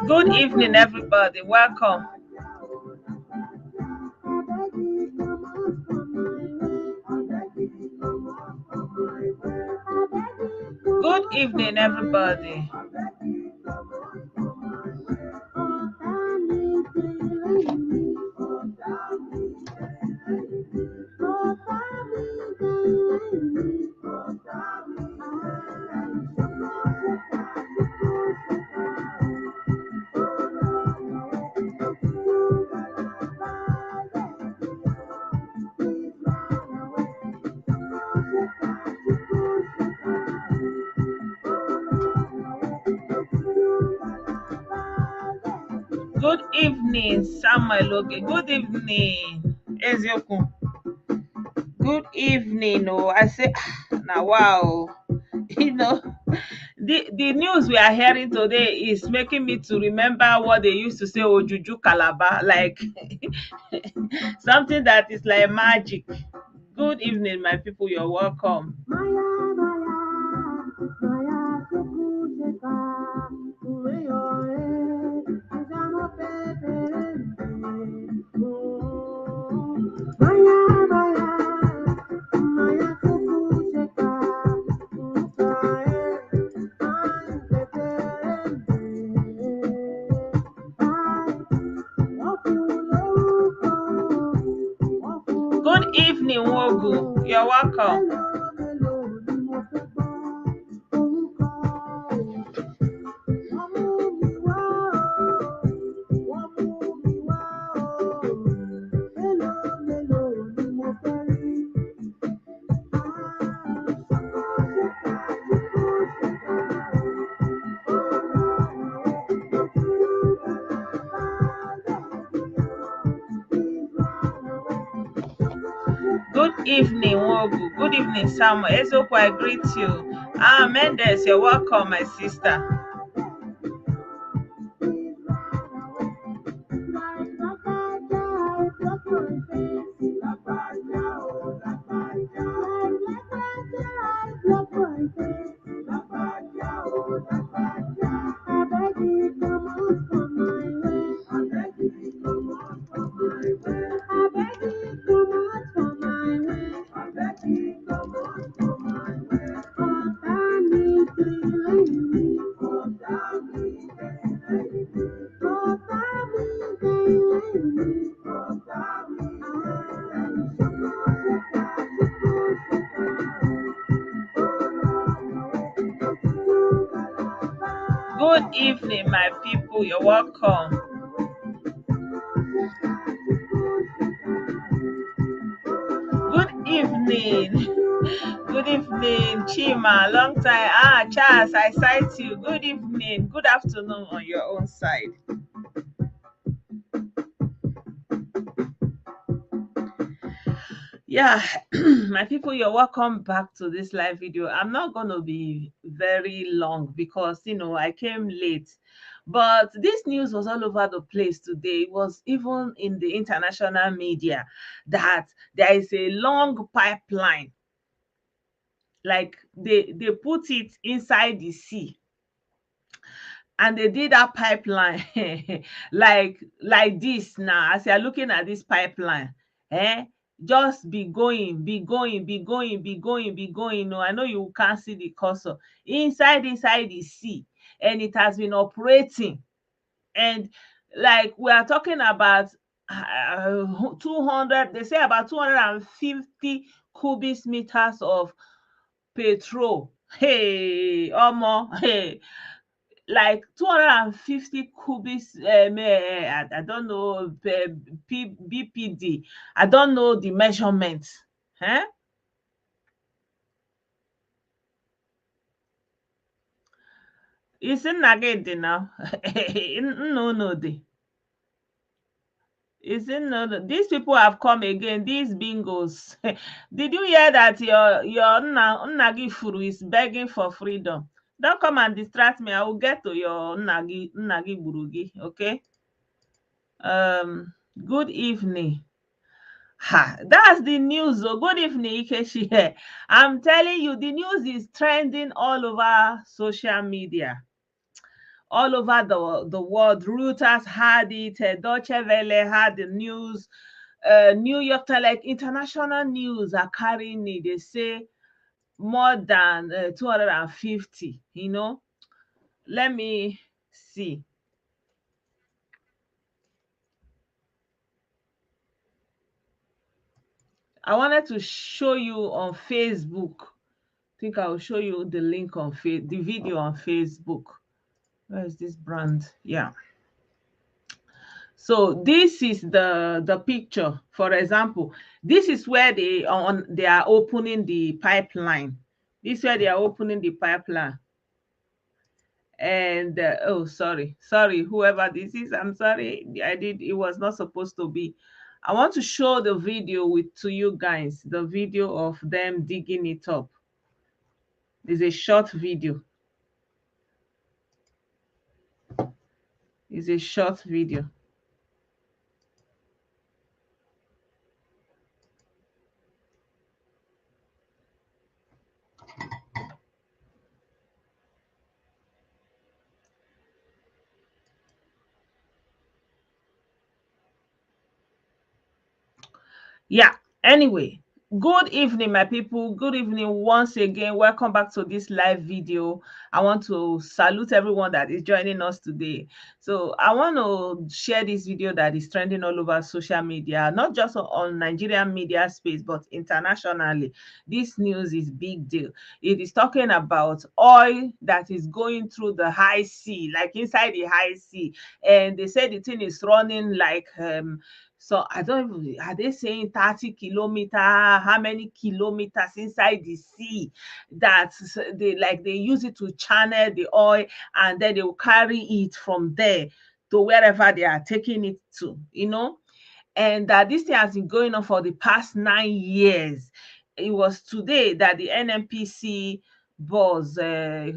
Good evening, everybody. Welcome. Good evening, everybody. Good evening, Samuel. Okay. Good evening, Ezioku. Good evening. Oh, I say, now wow. You know, the news we are hearing today is making me to remember what they used to say, Ojuju Calabar, like something that is like magic. Good evening, my people. You're welcome. Good evening, Wogu. You're welcome. Good evening, Wogu. Good evening, Samuel. Ezoko, I greet you. Mendes, you're welcome, my sister. Good evening, my people. You're welcome. Good evening. Good evening, Chima. Long time. Charles, I sight you. Good evening. Good afternoon on your own side. Yeah, my people, you're welcome back to this live video. I'm not going to be very long because, I came late. But this news was all over the place today. It was even in the international media that there is a long pipeline. Like they put it inside the sea. And they did that pipeline like this now. As you're looking at this pipeline, just be going, be going, be going, be going, be going. No, I know you can't see the cursor inside the sea, and it has been operating. And like we are talking about 200, they say about 250 cubic meters of petrol. Hey, Omo, hey, like 250 cubics, I don't know, BPD. I don't know the measurement. Huh? It's in Nagede now. No, it's in no. These people have come again. These bingos. Did you hear that your Nnagi Furu is begging for freedom? Don't come and distract me. I will get to your Nnagi Burugi. Okay. Good evening. Ha, that's the news. Oh, good evening, Ikechi here. I'm telling you, the news is trending all over social media, all over the world. Reuters had it, Deutsche Welle had the news, New York Times, like international news are carrying it. They say more than 250, you know. Let me see. I wanted to show you on Facebook. I think I will show you the link on the video on Facebook. Where is this brand? Yeah. So this is the picture. For example, this is where they are opening the pipeline. This is where they are opening the pipeline. And oh, sorry, whoever this is, I'm sorry. It was not supposed to be. I want to show the video to you guys, the video of them digging it up. It's a short video. It's a short video. Yeah, anyway, good evening my people, good evening once again. Welcome back to this live video. I want to salute everyone that is joining us today. So I want to share this video that is trending all over social media, not just on Nigerian media space but internationally. This news is big deal. It is talking about oil that is going through the high sea, like inside the high sea, and they said the thing is running like so I don't even, are they saying 30 kilometer, how many kilometers inside the sea that they use it to channel the oil, and then they will carry it from there to wherever they are taking it to, you know? And that this thing has been going on for the past 9 years. It was today that the NNPC boss,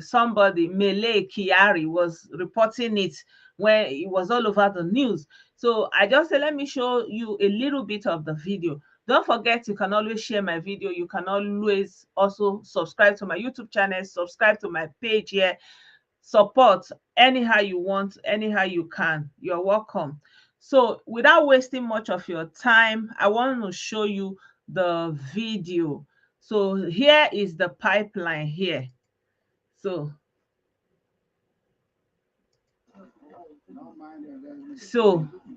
somebody, Mele Kiari, was reporting it when it was all over the news. So I just said, let me show you a little bit of the video. Don't forget, you can always share my video. You can always also subscribe to my YouTube channel, subscribe to my page here, support anyhow you want, anyhow you can. You're welcome. So without wasting much of your time, I want to show you the video. So here is the pipeline here. So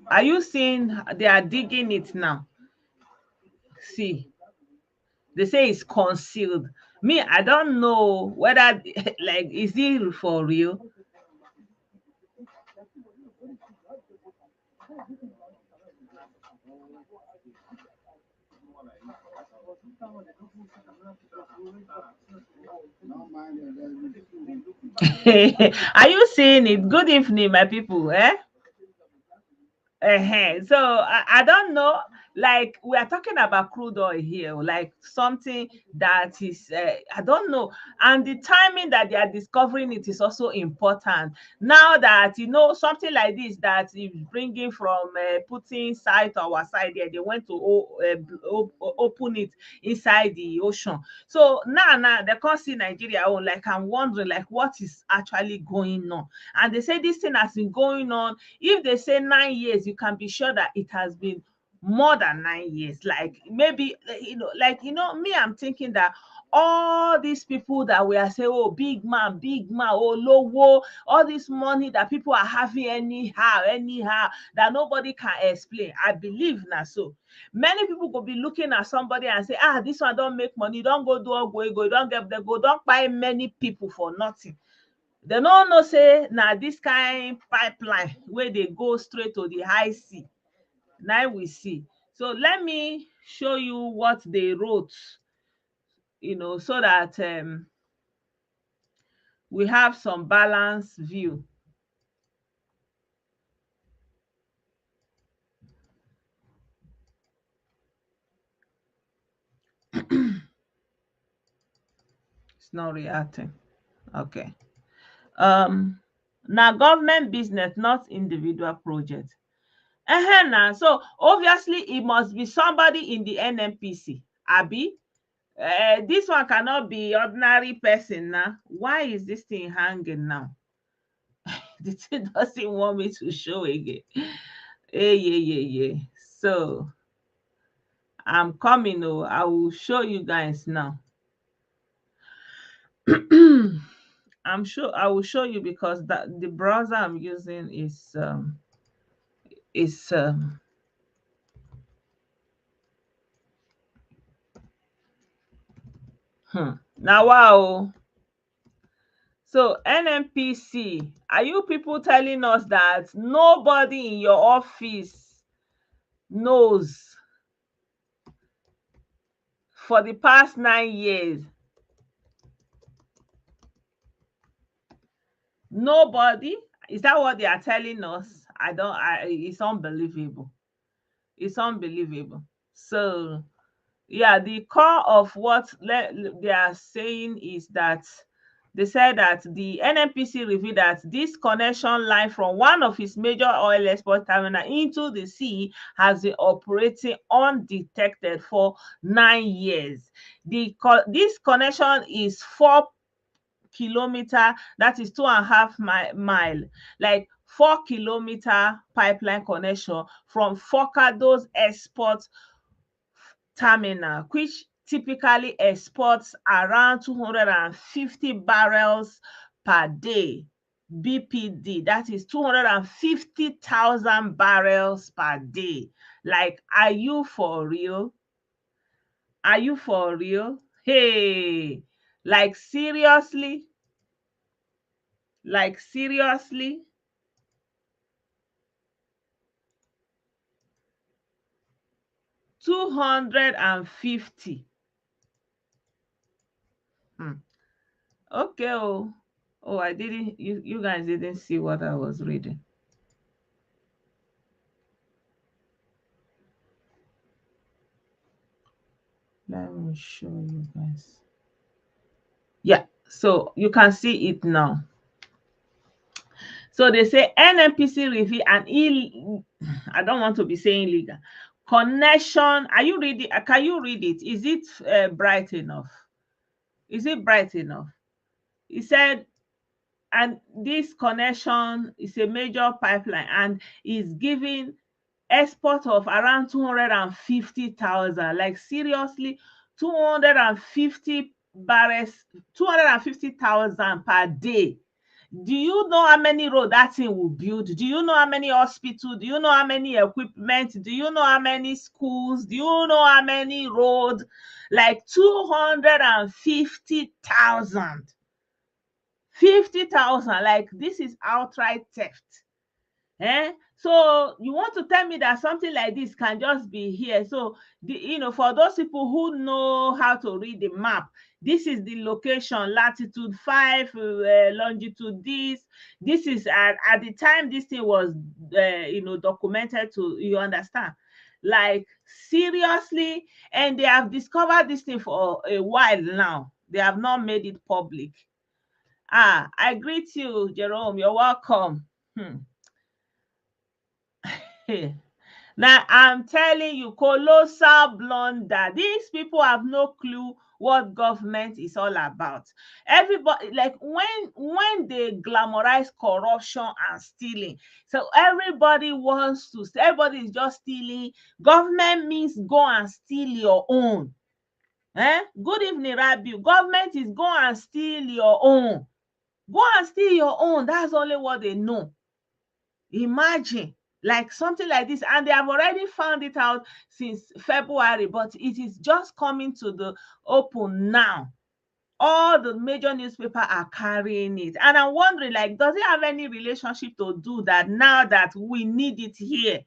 are you seeing they are digging it now? See, they say it's concealed. Me, I don't know whether like is it for real. Are you seeing it? Good evening my people. So I don't know. Like we are talking about crude oil here, like something that is I don't know. And the timing that they are discovering it is also important. Now that you know something like this that is bringing from putting side to our side there, they went to open it inside the ocean. So now they can't see Nigeria. Oh, like I'm wondering, like what is actually going on? And they say this thing has been going on. If they say 9 years, you can be sure that it has been more than 9 years. Like maybe me, I'm thinking that all these people that we are saying, oh, big man, oh, low, all this money that people are having anyhow, that nobody can explain. I believe now. So many people will be looking at somebody and say, this one don't make money, don't go do all go, don't get the go, don't buy many people for nothing. They no know say na this kind pipeline wey dey go straight to the high sea na we see. So let me show you what they wrote, so that we have some balanced view. It's not reacting. Okay. Na government business, not individual project. Now, so obviously it must be somebody in the NNPC. Abi, this one cannot be ordinary person now. Why is this thing hanging now? The thing doesn't want me to show again. Yeah. So I'm coming. Oh, I will show you guys now. I'm sure I will show you because the browser I'm using is now wow. So NNPC, are you people telling us that nobody in your office knows for the past 9 years? Nobody? Is that what they are telling us? It's unbelievable. It's unbelievable. So yeah, the core of what they are saying is that they said that the NNPC revealed that this connection line from one of its major oil export terminals into the sea has been operating undetected for 9 years. This connection is 4 kilometer, that is 2.5 mile, like 4 kilometer pipeline connection from Forcados export terminal, which typically exports around 250 barrels per day. BPD, that is 250,000 barrels per day. Like, are you for real? Are you for real? Hey, like seriously? Like seriously? 250. Okay. Oh, I didn't, you guys didn't see what I was reading. Let me show you guys. Yeah, so you can see it now. So they say NNPC review I don't want to be saying legal connection. Are you reading? Can you read it? Is it bright enough? Is it bright enough? He said, and this connection is a major pipeline and is giving export of around 250,000. Like seriously, 250 barrels, 250,000 per day. Do you know how many road that thing will build? Do you know how many hospitals? Do you know how many equipment? Do you know how many schools? Do you know how many roads? Like 250,000. 50,000. Like, this is outright theft. So you want to tell me that something like this can just be here? So for those people who know how to read the map, this is the location, latitude 5, longitude this is at the time this thing was documented, to you understand, like seriously. And they have discovered this thing for a while now. They have not made it public. I greet you, Jerome. You're welcome. Now I'm telling you, colossal blunder. These people have no clue what government is all about. Everybody, like, when they glamorize corruption and stealing, so everybody is just stealing. Government means go and steal your own. Good evening, Rabiu. Government is go and steal your own. Go and steal your own. That's only what they know. Imagine, like, something like this, and they have already found it out since February, but it is just coming to the open now. All the major newspapers are carrying it, and I'm wondering, like, does it have any relationship to do that now that we need it here,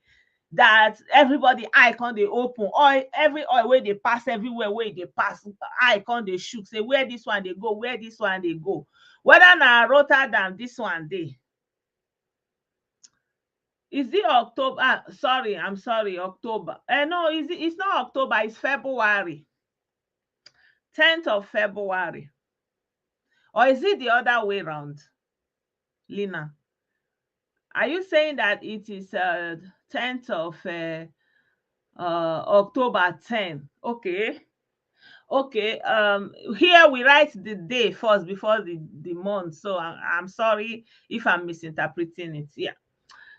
that everybody icon they open, oil, every oil where they pass, everywhere where they pass, icon they shoot, say where this one they go, where this one they go, whether na Rotterdam this one they. Is it October? Sorry, I'm sorry, October. No, it's not October, it's February. 10th of February. Or is it the other way around, Lina? Are you saying that it is 10th of October 10? Okay. Okay. Here we write the day first before the month. So I'm sorry if I'm misinterpreting it. Yeah.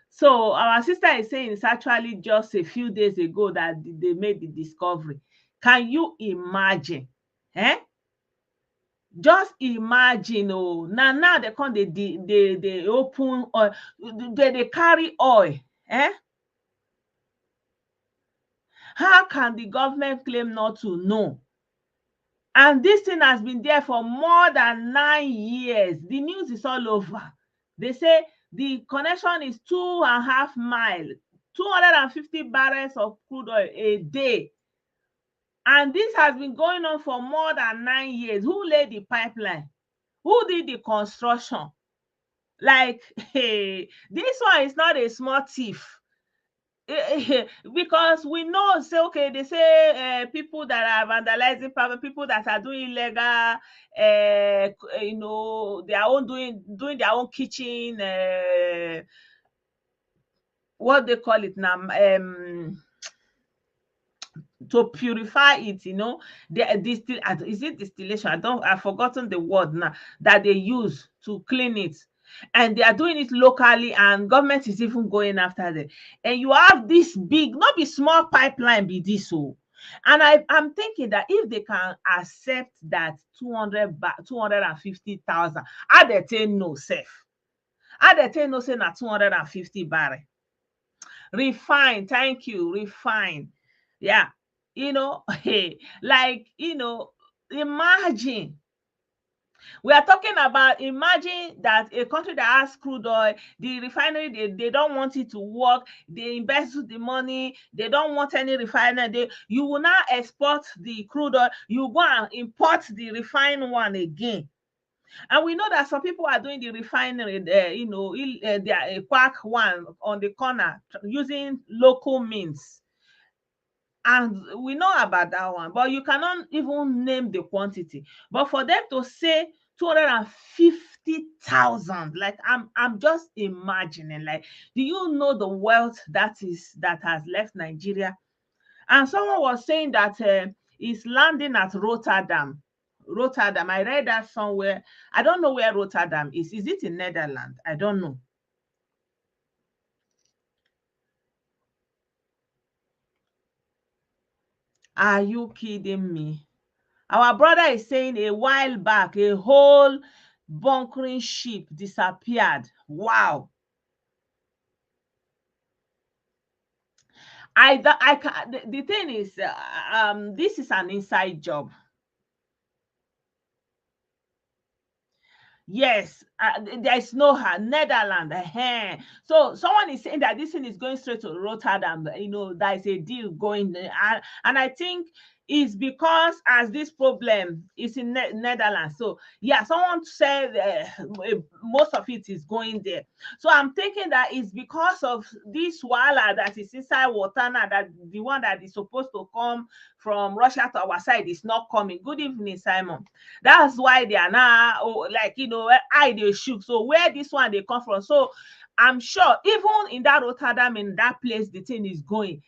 So our sister is saying it's actually just a few days ago that they made the discovery. Can you imagine? Eh? Just imagine, oh, now they come, they open oil, they carry oil. Eh? How can the government claim not to know? And this thing has been there for more than 9 years. The news is all over. They say the connection is 2.5 miles, 250 barrels of crude oil a day. And this has been going on for more than 9 years. Who laid the pipeline? Who did the construction? Like, hey, this one is not a small thief. Because we know, say, okay, they say people that are vandalizing private, people that are doing illegal, their own doing their own kitchen, what they call it now, to purify it, the distill, is it distillation? I've forgotten the word now that they use to clean it. And they are doing it locally, and government is even going after them. And you have this big, not be small pipeline, be this so. And I'm thinking that if they can accept that 250,000, I they take no safe. I they take no say na 250 barrel. Refine, thank you, refine. Yeah, hey, like, imagine. We are talking about, imagine that a country that has crude oil, the refinery, they don't want it to work, they invest the money, they don't want any refinery. You will now export the crude oil, you go and import the refined one again. And we know that some people are doing the refinery there, they are a quack one on the corner using local means. And we know about that one, but you cannot even name the quantity. But for them to say 250,000, like, I'm just imagining, like, do you know the wealth that has left Nigeria? And someone was saying that it's landing at Rotterdam. Rotterdam, I read that somewhere. I don't know where Rotterdam is. Is it in Netherlands? I don't know. Are you kidding me? Our brother is saying a while back, a whole bunkering ship disappeared. Wow. The thing is, this is an inside job. Yes, there is no Netherlands. So someone is saying that this thing is going straight to Rotterdam. There is a deal going there. And I think it's because as this problem is in Netherlands. So yeah, someone said most of it is going there. So I'm thinking that it's because of this wala that is inside water now, that the one that is supposed to come from Russia to our side is not coming. Good evening, Simon. That's why they are now, I they shook. So where this one they come from? So I'm sure even in that Rotterdam, in that place the thing is going.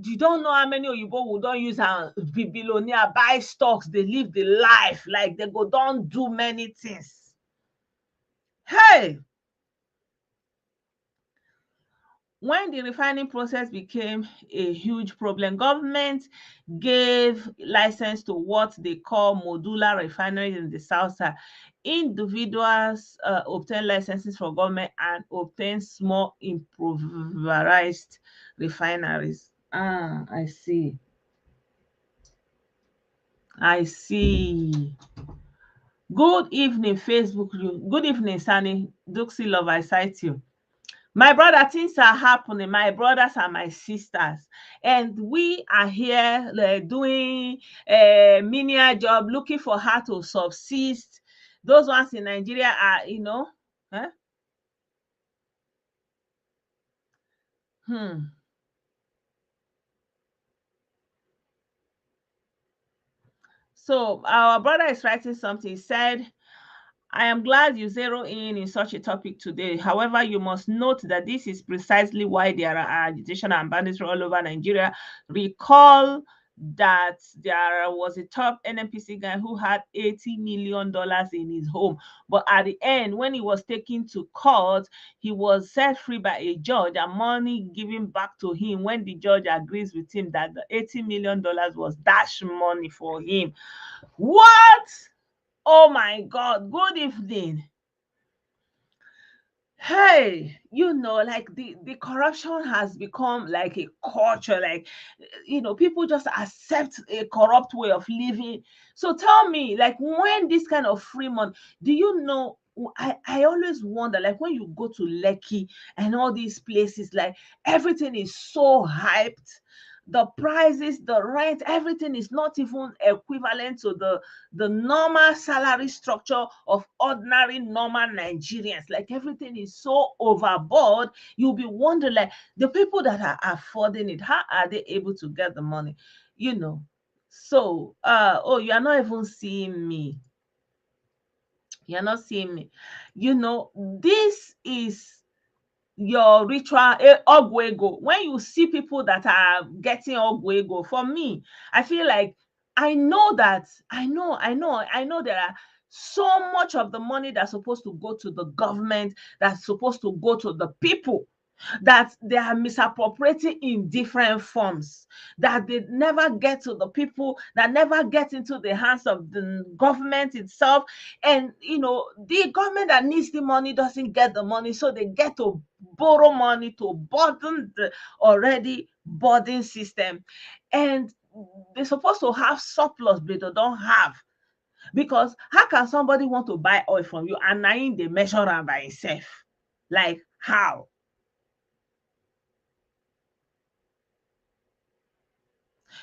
You don't know how many Oyibo will don't use and be billionaire, buy stocks, they live the life, like they go don't do many things. Hey, when the refining process became a huge problem, government gave license to what they call modular refineries in the south side. Individuals obtain licenses from government and obtain small improvised refineries. I see. I see. Good evening, Facebook. Good evening, Sunny. Duxie Love, I cite you. My brother, things are happening. My brothers and my sisters, and we are here doing a menial job, looking for how to subsist. Those ones in Nigeria are, eh? Hmm. So our brother is writing something. He said, I am glad you zero in such a topic today. However, you must note that this is precisely why there are agitation and banditry all over Nigeria. Recall that there was a top NNPC guy who had $80 million in his home. But at the end, when he was taken to court, he was set free by a judge and money given back to him when the judge agrees with him that the $80 million was dash money for him. What? Oh my God, good evening. Hey, like the corruption has become like a culture, like, people just accept a corrupt way of living. So tell me, like, when this kind of free money, do you know? I always wonder, like, when you go to Lekki and all these places, like, everything is so hyped. The prices, the rent, everything is not even equivalent to the normal salary structure of ordinary normal Nigerians. Like, everything is so overboard. You'll be wondering, like, the people that are affording it, how are they able to get the money? So oh, you are not even seeing me. You're not seeing me. This is your ritual ogwego. When you see people that are getting ogwego, for me, I feel like I know there are so much of the money that's supposed to go to the government, that's supposed to go to the people, that they are misappropriating in different forms, that they never get to the people, that never get into the hands of the government itself. And the government that needs the money doesn't get the money, so they get to borrow money to burden the already burden system. And they're supposed to have surplus, but they don't have. Because how can somebody want to buy oil from you and now they measure am by himself? Like, how?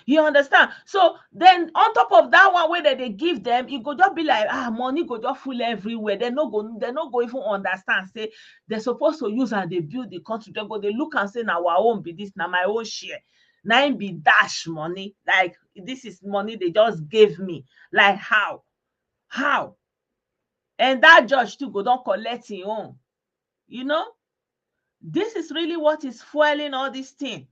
You understand? So then on top of that one way that they give them, it go just be like, money go just full everywhere. They no go even understand. Say they're supposed to use and they build the country. They look and say, now our own be this, now my own share. Now be dash money. Like, this is money they just gave me. Like, how? How? And that judge too go don't collect his own. This is really what is fueling all this thing.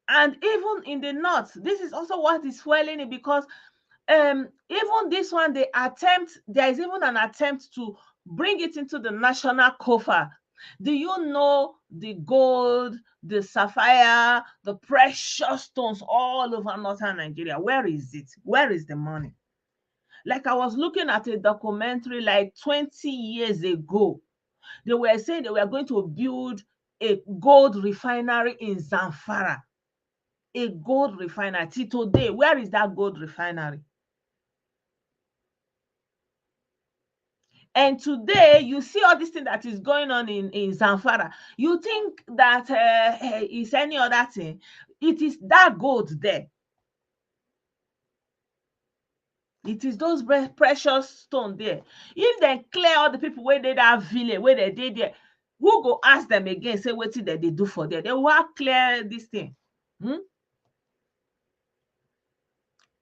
And even in the north, this is also what is fueling it, because even this one, there is even an attempt to bring it into the national coffer. Do you know the gold, the sapphire, the precious stones all over northern Nigeria? Where is it? Where is the money? Like, I was looking at a documentary like 20 years ago. They were saying they were going to build a gold refinery in Zamfara. A gold refinery. Till today, where is that gold refinery? And today, you see all this thing that is going on in Zamfara. You think that is any other thing. It is that gold there. It is those precious stone there. If they clear all the people where they that village, where they did there, who go ask them again, say what did they do for there? They will clear this thing.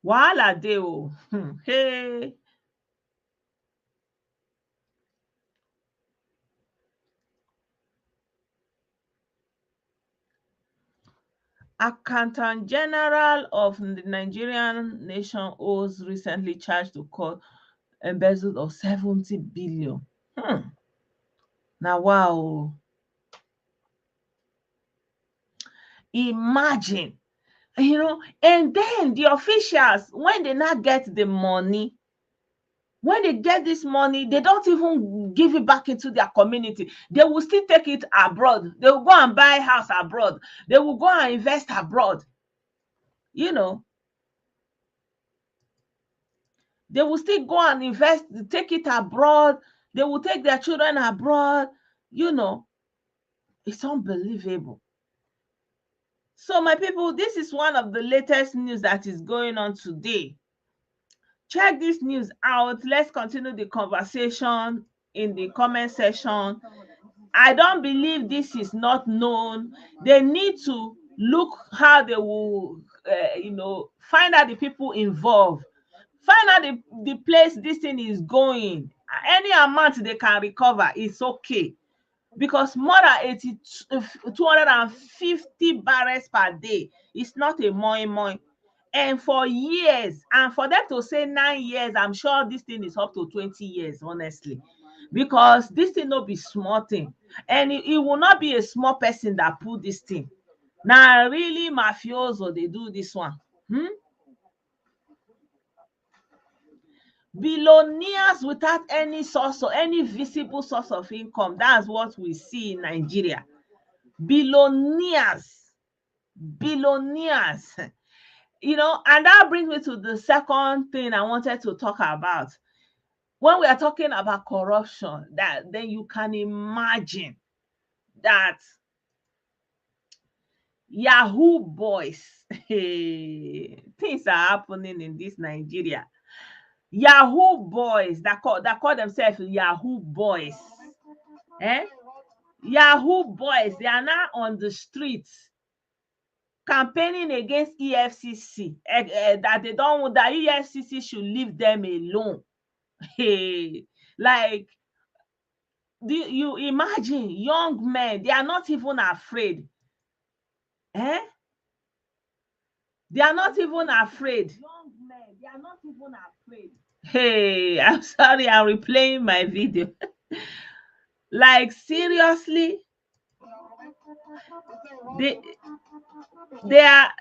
Wahala dey o. Hey. Accountant General of the Nigerian nation owes recently charged to court embezzle of 70 billion. Now, wow. Imagine, and then the officials, when they not get the money, when they get this money, they don't even give it back into their community. They will still take it abroad. They will go and buy a house abroad. They will go and invest abroad. They will still go and invest, take it abroad. They will take their children abroad. It's unbelievable. So, my people, this is one of the latest news that is going on today. Check this news out. Let's continue the conversation in the comment section. I don't believe this is not known. They need to look how they will, find out the people involved. Find out the place this thing is going. Any amount they can recover is okay, because more than 250 barrels per day is not a moi. And for years, and for them to say 9 years, I'm sure this thing is up to 20 years, honestly, because this thing no be small thing, and it will not be a small person that put this thing. Now really mafioso they do this one. Billionaires without any source or any visible source of income. That's what we see in Nigeria. Billionaires. Billionaires. And that brings me to the second thing I wanted to talk about. When we are talking about corruption, that then you can imagine that Yahoo boys, things are happening in this Nigeria. Yahoo boys that call themselves Yahoo boys. Yahoo boys, they are now on the streets campaigning against EFCC, that they don't that EFCC should leave them alone. Hey, like, do you imagine young men? They are not even afraid. They are not even afraid. Young men, they are not even afraid. Hey, I'm sorry, I'm replaying my video. Like, seriously, they are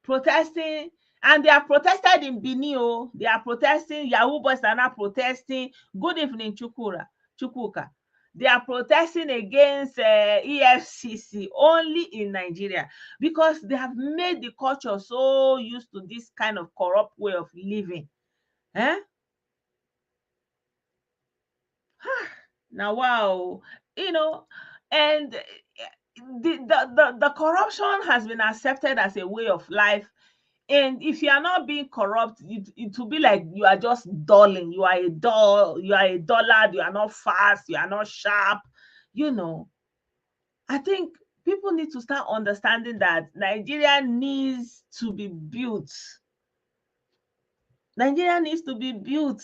protesting, and they are protested in Benin. They are protesting. Yahoo boys are not protesting. Good evening, Chukwuka. They are protesting against EFCC only in Nigeria, because they have made the culture so used to this kind of corrupt way of living. Now, wow, and the corruption has been accepted as a way of life. And if you are not being corrupt, it will be like you are just dulling. You are a dull, you are a dullard, you are not fast, you are not sharp. I think people need to start understanding that Nigeria needs to be built. Nigeria needs to be built.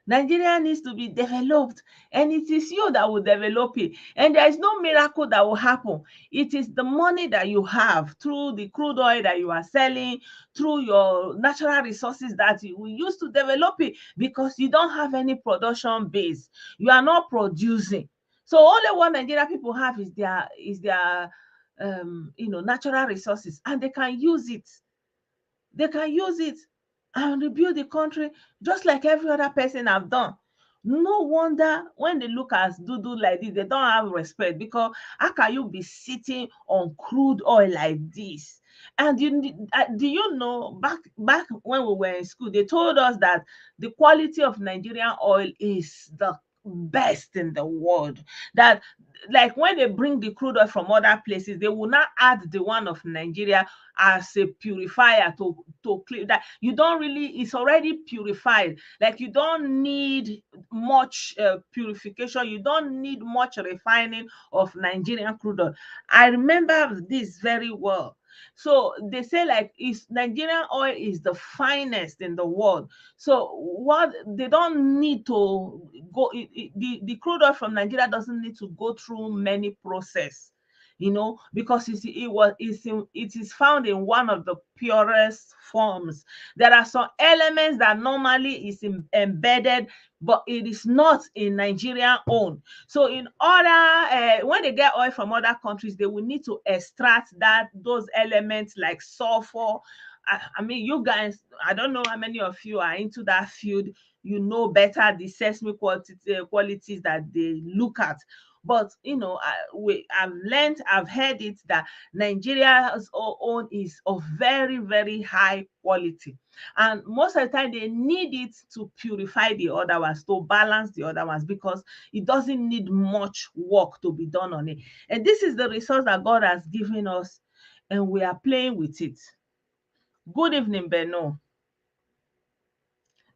Nigeria needs to be developed, and it is you that will develop it. And there is no miracle that will happen. It is the money that you have through the crude oil that you are selling, through your natural resources that you will use to develop it, because you don't have any production base. You are not producing. So only what Nigeria people have is their natural resources, and they can use it. They can use it and rebuild the country just like every other person have done. No wonder when they look at Dudu like this, they don't have respect, because how can you be sitting on crude oil like this? And do you know, back when we were in school, they told us that the quality of Nigerian oil is the best in the world. That, like, when they bring the crude oil from other places, they will not add the one of Nigeria as a purifier to clean that. You don't really, it's already purified. Like, you don't need much purification. You don't need much refining of Nigerian crude oil. I remember this very well. So they say, like, Nigerian oil is the finest in the world. So what they don't need to go, the crude oil from Nigeria doesn't need to go through many process, because it is found in one of the purest forms. There are some elements that normally is embedded, but it is not in Nigerian own. So in order, when they get oil from other countries, they will need to extract those elements like sulfur. I mean, you guys, I don't know how many of you are into that field. You know better the seismic qualities that they look at. But I've heard it that Nigeria's own is of very, very high quality, and most of the time they need it to purify the other ones, to balance the other ones, because it doesn't need much work to be done on it. And this is the resource that God has given us, and we are playing with it. Good evening, Beno.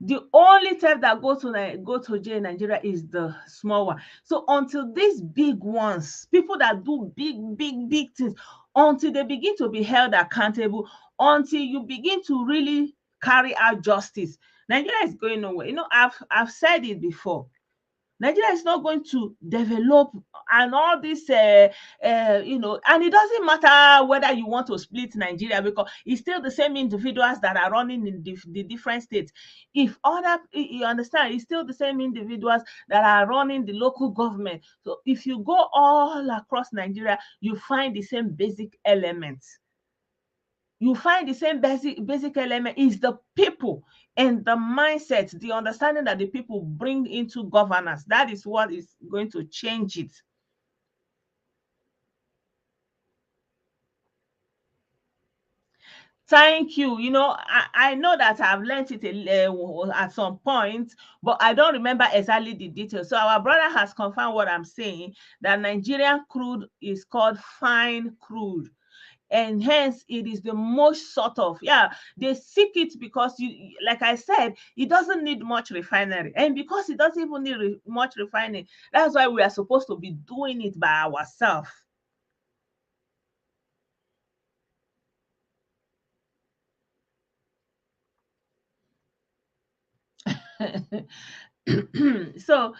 The only theft that go to jail in Nigeria is the small one. So until these big ones, people that do big things, until they begin to be held accountable, until you begin to really carry out justice, Nigeria is going nowhere. I've said it before. Nigeria is not going to develop, and all this, and it doesn't matter whether you want to split Nigeria, because it's still the same individuals that are running in the different states. If other, you understand, it's still the same individuals that are running the local government. So if you go all across Nigeria, you find the same basic elements. You find the same basic element is the people and the mindset, the understanding that the people bring into governance. That is what is going to change it. Thank you. I know that I've learned it at some point, but I don't remember exactly the details. So our brother has confirmed what I'm saying, that Nigerian crude is called fine crude, and hence it is the most sort of, they seek it because, like I said, it doesn't need much refinery, and because it doesn't even need much refining, that's why we are supposed to be doing it by ourselves. So,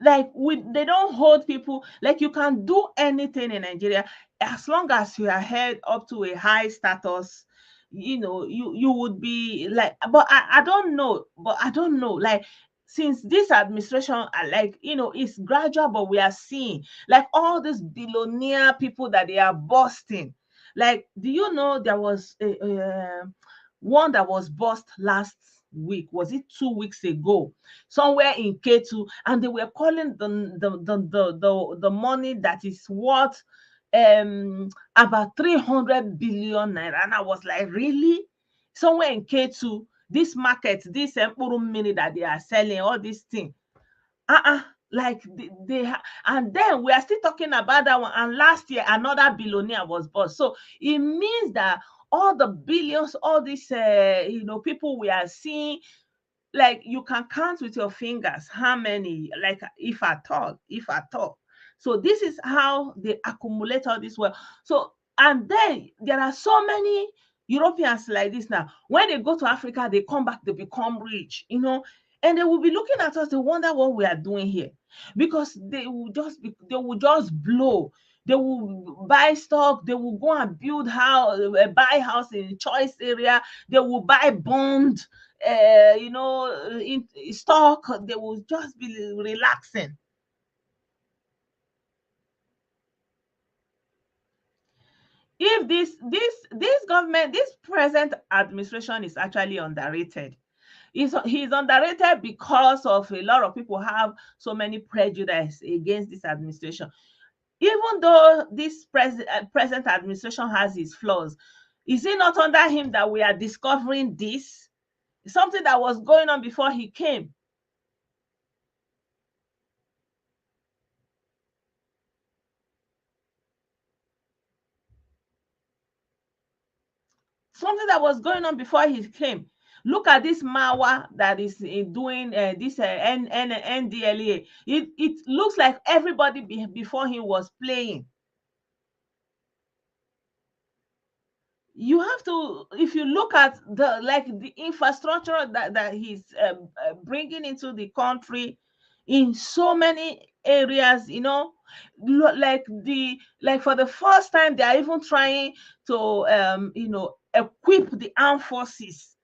like, they don't hold people, like, you can do anything in Nigeria as long as you are held up to a high status. You would be like, but I don't know, like, since this administration, like, it's gradual, but we are seeing, like, all these billionaire people that they are busting. Like, do you know there was one that was bust last week? Was it 2 weeks ago, somewhere in K2, and they were calling the money that is worth about 300 billion naira. And I was like, really? Somewhere in K2, this market, this mini that they are selling, all this thing. Like, and then we are still talking about that one. And last year, another billionaire was bought. So it means that all the billions, all these, people we are seeing, like, you can count with your fingers how many, like, if at all. So this is how they accumulate all this wealth. So, and then there are so many Europeans like this now. When they go to Africa, they come back, they become rich, and they will be looking at us, they wonder what we are doing here, because they will just blow. They will buy stock, they will go and buy house in choice area, they will buy bond, in stock, they will just be relaxing. If this government, this present administration, is actually underrated. He's underrated because of a lot of people have so many prejudice against this administration. Even though this present administration has its flaws, is it not under him that we are discovering this? Something that was going on before he came. Something that was going on before he came. Look at this Mawa that is doing this NDLA. It looks like everybody before him was playing. You have to, if you look at the infrastructure that he's bringing into the country in so many areas, like for the first time they are even trying to equip the armed forces.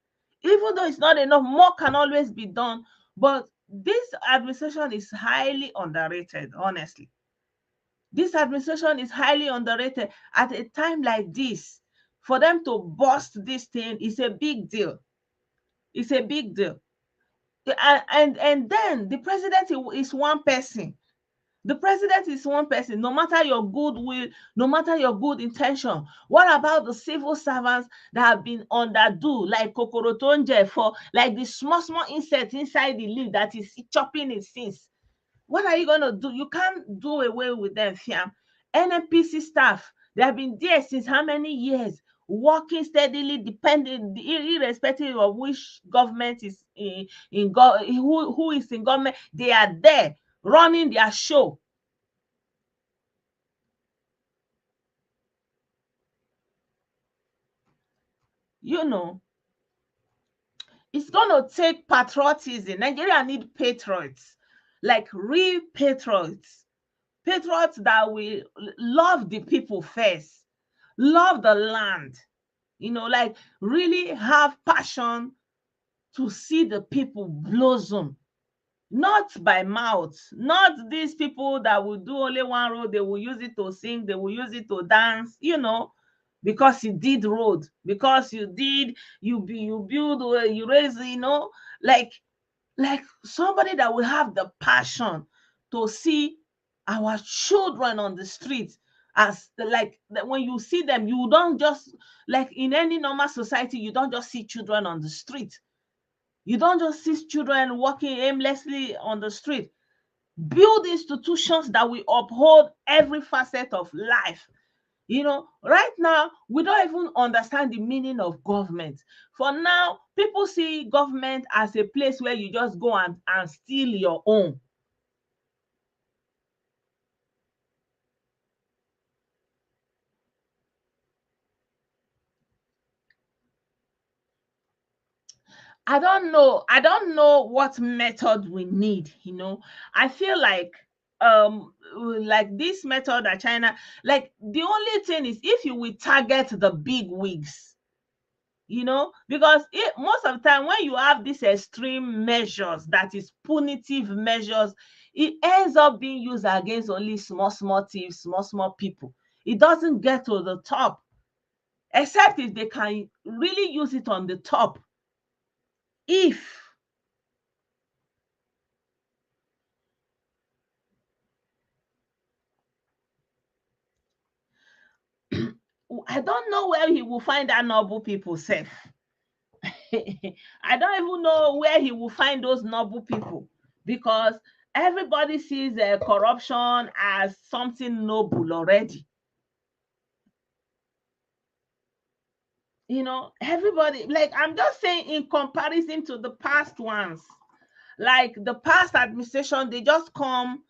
Even though it's not enough, more can always be done. But this administration is highly underrated, honestly. This administration is highly underrated at a time like this. For them to bust this thing is a big deal. It's a big deal. And then the president is one person. The president is one person, no matter your goodwill, no matter your good intention. What about the civil servants that have been underdo, like Kokorotonje, for like the small insect inside the leaf that is chopping its things? What are you going to do? You can't do away with them, fiam. NNPC staff, they have been there since how many years? Working steadily, depending, irrespective of which government is who is in government, they are there running their show. you know, it's going to take patriotism. Nigeria need patriots, like real patriots, patriots that will love the people first, love the land, like really have passion to see the people blossom, not by mouth, not these people that will do only one road, they will use it to sing, they will use it to dance, because you did road, because you build, you raise, like somebody that will have the passion to see our children on the street, as when you see them, you don't just, like in any normal society, you don't just see children on the street. You don't just see children walking aimlessly on the street. Build institutions that will uphold every facet of life. Right now, we don't even understand the meaning of government. For now, people see government as a place where you just go and steal your own. I don't know. I don't know what method we need. I feel like this method that China, like the only thing is if you will target the big wigs, because most of the time when you have these extreme measures, that is punitive measures, it ends up being used against only small thieves, small people. It doesn't get to the top, except if they can really use it on the top. If I don't know where he will find that noble people safe. I don't even know where he will find those noble people, because everybody sees corruption as something noble already. Everybody, like, I'm just saying, in comparison to the past ones, like the past administration, they just come,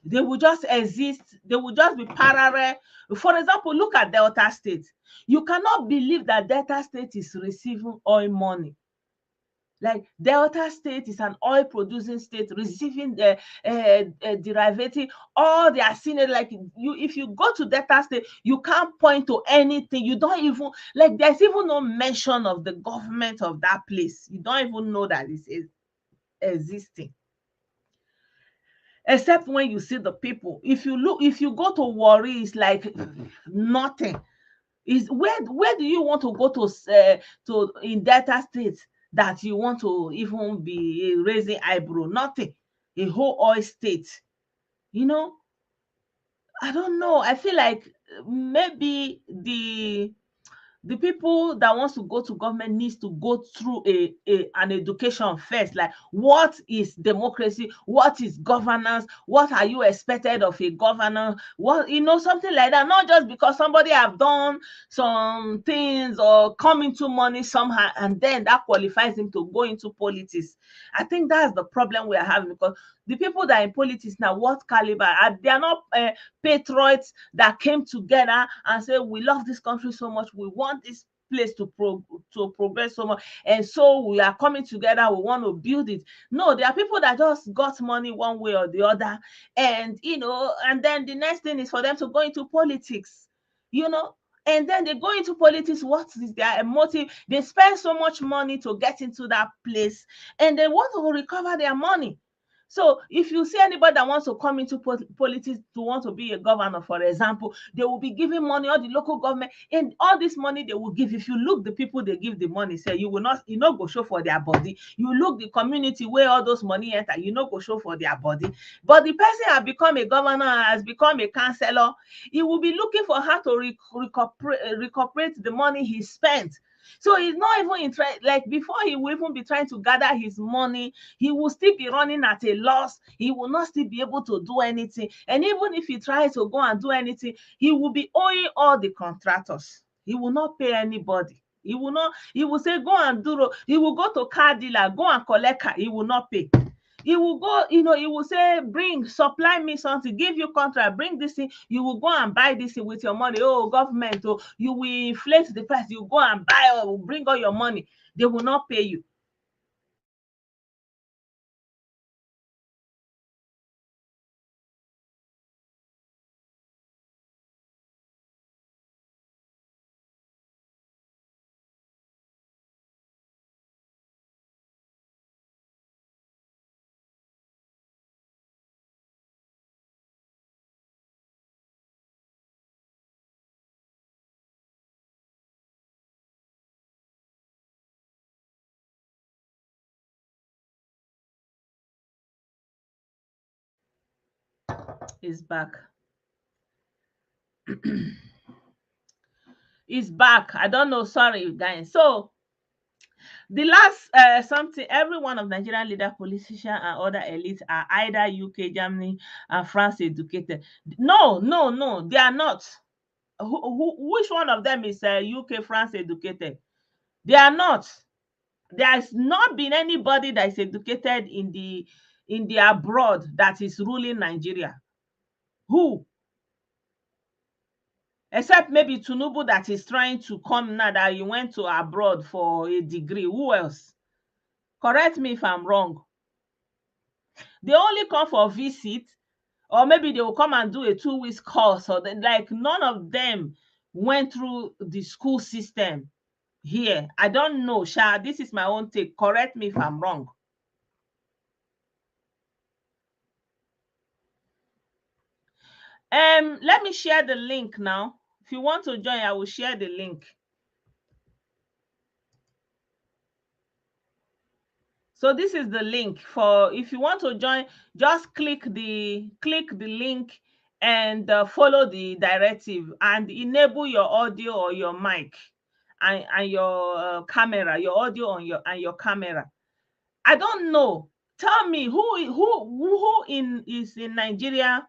they will just exist, they will just be parallel. For example, look at Delta State. You cannot believe that Delta State is receiving oil money. Like, Delta State is an oil producing state receiving the derivative, all they are seeing it. Like, if you go to Delta State, you can't point to anything. You don't even, like, there's even no mention of the government of that place. You don't even know that it's existing, except when you see the people. If you go to Warri, it's like nothing. Is where do you want to go to in Delta State that you want to even be raising eyebrow? Nothing. A whole oil state. I don't know. I feel like maybe the people that wants to go to government needs to go through an education first. Like, what is democracy? What is governance? What are you expected of a governor? What, something like that. Not just because somebody have done some things or come into money somehow, and then that qualifies him to go into politics. I think that's the problem we are having, because the people that are in politics now, what caliber? They are not patriots that came together and said, we love this country so much, we want this place to progress so much, and so we are coming together, we want to build it. No, there are people that just got money one way or the other, and and then the next thing is for them to go into politics, and then they go into politics. What is their motive? They spend so much money to get into that place, and they want to recover their money. So if you see anybody that wants to come into politics to want to be a governor, for example, they will be giving money, all the local government, and all this money they will give. If you look the people they give the money, say you will not, go show for their body. You look the community where all those money enter, go show for their body. But the person has become a governor, has become a councillor, he will be looking for how to recuperate the money he spent. So he's not even interested. Like, before he will even be trying to gather his money, he will still be running at a loss. He will not still be able to do anything. And even if he tries to go and do anything, he will be owing all the contractors. He will not pay anybody. He will say, go and do. He will go to car dealer, go and collect car. He will not pay. He will go, he will say, bring, supply me something, give you contract, bring this thing. You will go and buy this thing with your money. Oh, government, oh, you will inflate the price. You go and buy or bring all your money. They will not pay you. It's back. It's back. I don't know. Sorry, guys. So the last something, every one of Nigerian leader, politician, and other elites are either UK, Germany, and France educated. No, no, no, they are not. Which one of them is UK, France educated? They are not. There has not been anybody that is educated in the abroad that is ruling Nigeria. Who? Except maybe Tinubu that is trying to come now that he went to abroad for a degree. Who else? Correct me if I'm wrong. They only come for a visit, or maybe they will come and do a 2 weeks course, or like none of them went through the school system here. I don't know, Sha. This is my own take. Correct me if I'm wrong. Let me share the link now. If you want to join, I will share the link. So this is the link for, if you want to join, just click the link and follow the directive and enable your audio or your mic and your camera, your audio on your camera. I don't know. Tell me who is in Nigeria.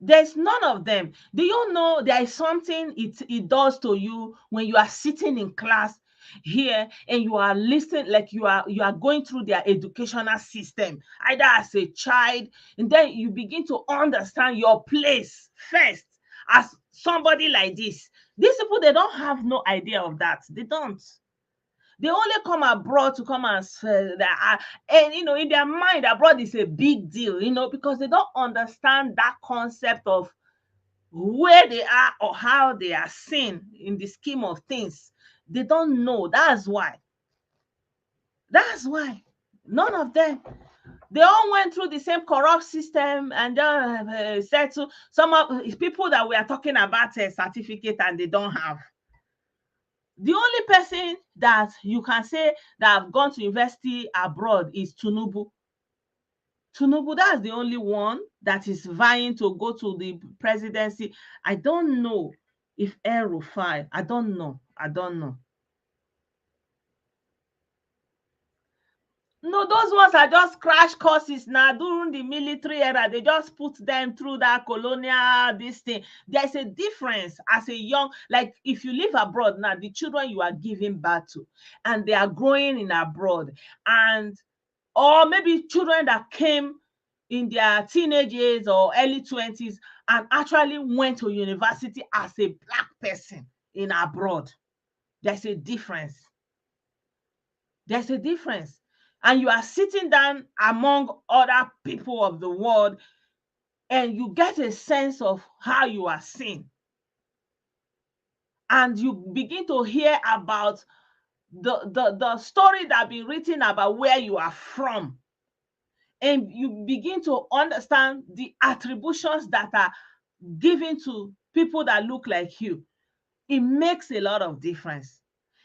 There's none of them. Do you know there is something it does to you when you are sitting in class here and you are listening, like you are going through their educational system, either as a child, and then you begin to understand your place first as somebody like this. These people, they don't have no idea of that. They don't. They only come abroad to come and that, and in their mind, abroad is a big deal, because they don't understand that concept of where they are or how they are seen in the scheme of things. They don't know. That's why. That's why. None of them. They all went through the same corrupt system and said to some of people that we are talking about a certificate and they don't have. The only person that you can say that have gone to university abroad is Tinubu. Tinubu, that's the only one that is vying to go to the presidency. I don't know if Pr0t3st. I don't know. I don't know. No, those ones are just crash courses now. During the military era, they just put them through that colonial this thing. There's a difference as a young, like if you live abroad now, the children you are giving birth to, and they are growing in abroad, and or maybe children that came in their teenage years or early 20s and actually went to university as a black person in abroad. There's a difference. There's a difference. And you are sitting down among other people of the world and you get a sense of how you are seen. And you begin to hear about the story that be written about where you are from. And you begin to understand the attributions that are given to people that look like you. It makes a lot of difference.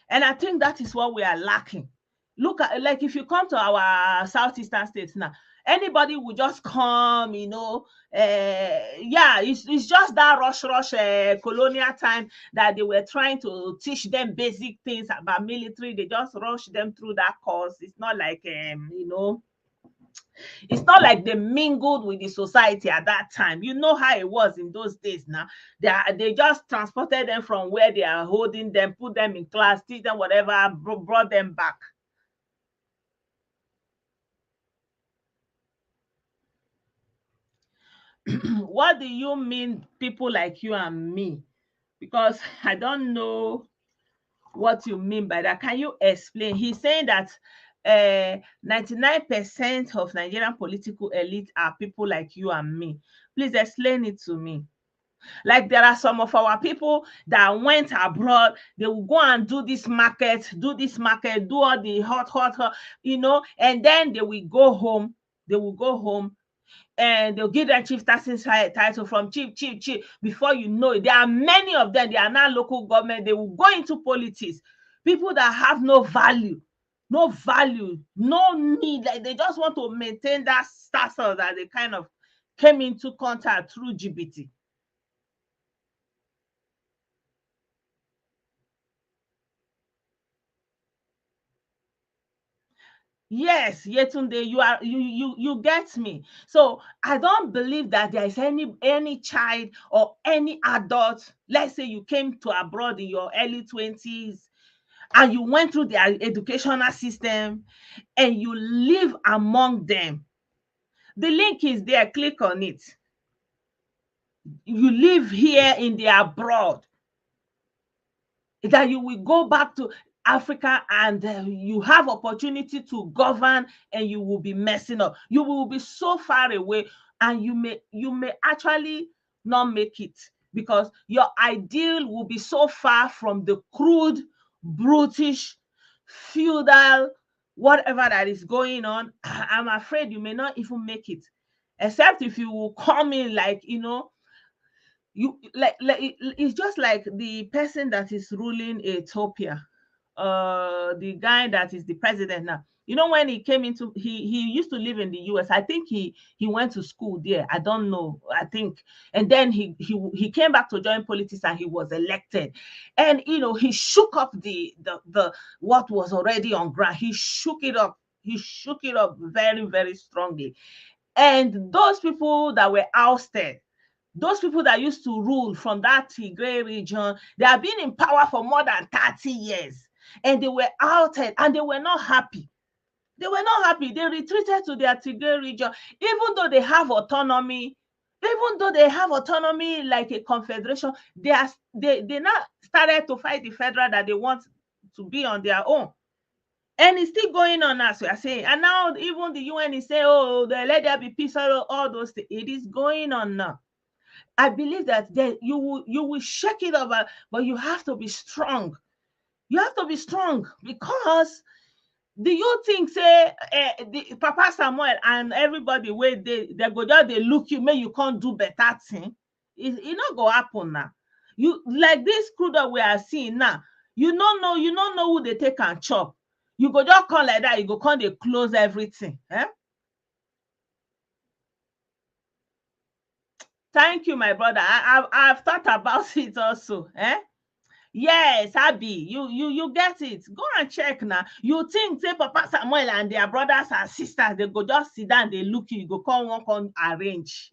And I think that is what we are lacking. Look at, like, if you come to our southeastern states now, anybody will just come, yeah, it's just that rush colonial time that they were trying to teach them basic things about military. They just rush them through that course. It's not like it's not like they mingled with the society at that time. You know how it was in those days now. They just transported them from where they are holding them, put them in class, teach them whatever, brought them back. what do you mean, people like you and me? Because I don't know what you mean by that. Can you explain? He's saying that 99% of Nigerian political elite are people like you and me. Please explain it to me. Like there are some of our people that went abroad, they will go and do this market, do all the hot, and then they will go home. They will go home and they'll give them chief taxing title from chief. Before you know it, there are many of them. They are now local government. They will go into politics. People that have no value, no need. Like they just want to maintain that status that they kind of came into contact through GBT. Yes, Yetunde, you get me. So I don't believe that there is any child or any adult. Let's say you came to abroad in your early 20s and you went through their educational system and you live among them. The link is there, click on it. You live here in the abroad, that you will go back to Africa and you have opportunity to govern and you will be messing up. You will be so far away and you may actually not make it because your ideal will be so far from the crude, brutish, feudal, whatever that is going on. I'm afraid you may not even make it, except if you will come in like, you like it's just like the person that is ruling Ethiopia, the guy that is the president now. When he came into he used to live in the US. I think he went to school there. I don't know. I think, and then he came back to join politics and he was elected. And he shook up the what was already on ground. He shook it up. He shook it up very, very strongly. And those people that were ousted, those people that used to rule from that Tigray region, they have been in power for more than 30 years. And they were outed and they were not happy. They were not happy. They retreated to their Tigray region, even though they have autonomy. Even though they have autonomy like a confederation, they now started to fight the federal that they want to be on their own. And it's still going on as we are saying. And now even the UN is saying, oh, let there be peace, all those things. It is going on now. I believe that then you will shake it up, but you have to be strong. You have to be strong because do you think say the Papa Samuel and everybody where they go just they look you, may you can't do better thing? It not go happen now. You like this Crude that we are seeing now. You don't know who they take and chop. You go just come like that. You go come they close everything. Thank you, my brother. I've thought about it also. Yes, Abby, you get it. Go and check now. You think say Papa Samuel and their brothers and sisters, they go just sit down, they look you go come one come arrange.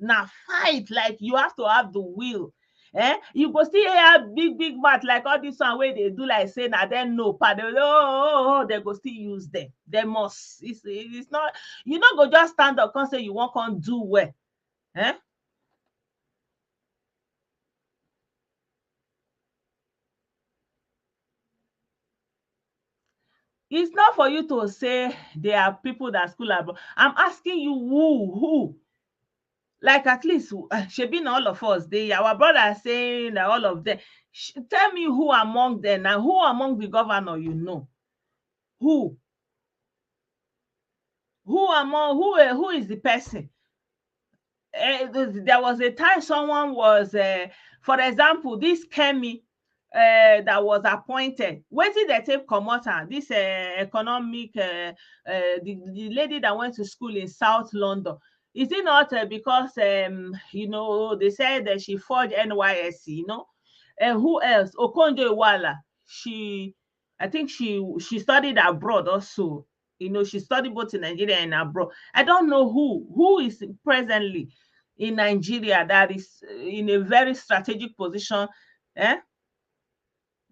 Now fight, like you have to have the will. You go still hear big mouth like all this one where they do like say now then no part. They go still use them. They must. It's not, you not go just stand up and say you won't come do well. It's not for you to say there are people that school abroad. I'm asking you who? Like at least shebi na all of us dey. Our brother saying that all of them. Tell me who among them and who among the governor you know? Who? Who is the person? There was a time someone was, for example, this Kemi that was appointed. Wetin dem take comot am? This economic, the lady that went to school in South London. Is it not because they said that she forged NYSC? And who else? Okonjo Iweala. I think she studied abroad also. She studied both in Nigeria and abroad. I don't know who is presently in Nigeria that is in a very strategic position,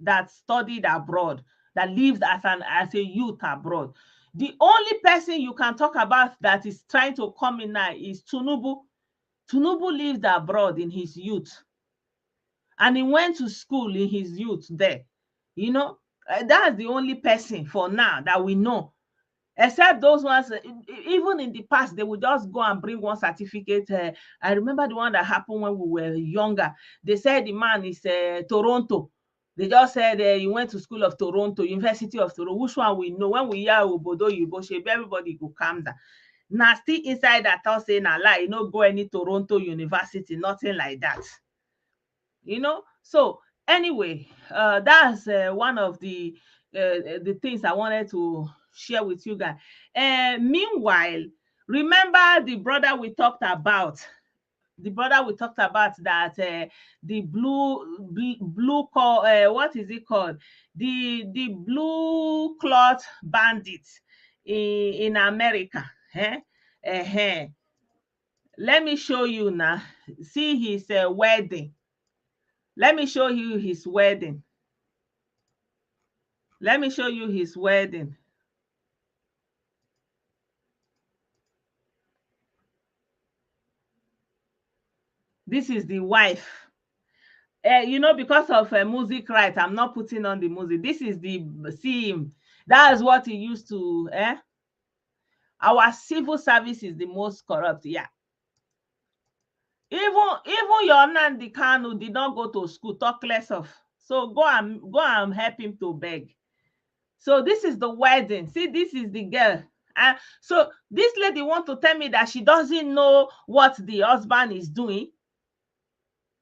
that studied abroad, that lived as a youth abroad. The only person you can talk about that is trying to come in now is Tinubu. Tinubu lived abroad in his youth, and he went to school in his youth there. You know, that's the only person for now that we know. Except those ones, even in the past, they would just go and bring one certificate. I remember the one that happened when we were younger. They said the man is Toronto. They just said he went to school of Toronto, University of Toronto. Which one we know? When we hear Obodo Yibo, everybody go calm down. Now, still inside that house saying a lie, go any Toronto University, nothing like that. So anyway, that's one of the things I wanted to share with you guys. Meanwhile, remember the brother we talked about that the blue call, what is it called, the blue cloth bandits in America. Let me show you now. See his wedding. Let me show you his wedding. Let me show you his wedding. This is the wife. Because of music right, I'm not putting on the music. This is the see him. That's what he used to. Our civil service is the most corrupt. Yeah. Even your Nnahadi Kanu did not go to school. Talk less of. So go and help him to beg. So this is the wedding. See, this is the girl. So this lady want to tell me that she doesn't know what the husband is doing.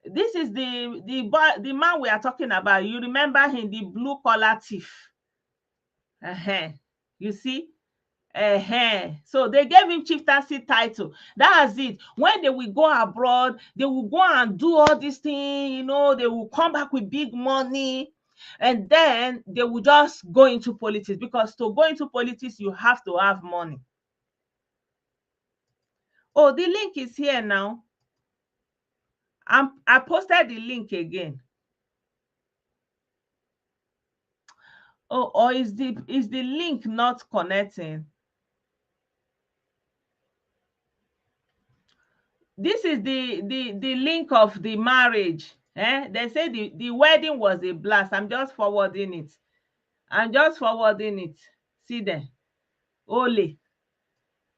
This is the man we are talking about. You remember him, the blue collar thief. You see? So they gave him chieftaincy title. That's it. When they will go abroad, they will go and do all these things, they will come back with big money, and then they will just go into politics, because to go into politics, you have to have money. Oh, the link is here now. I posted the link again. Oh, or is the link not connecting? This is the link of the marriage. They say the wedding was a blast. I'm just forwarding it. See there. Ole.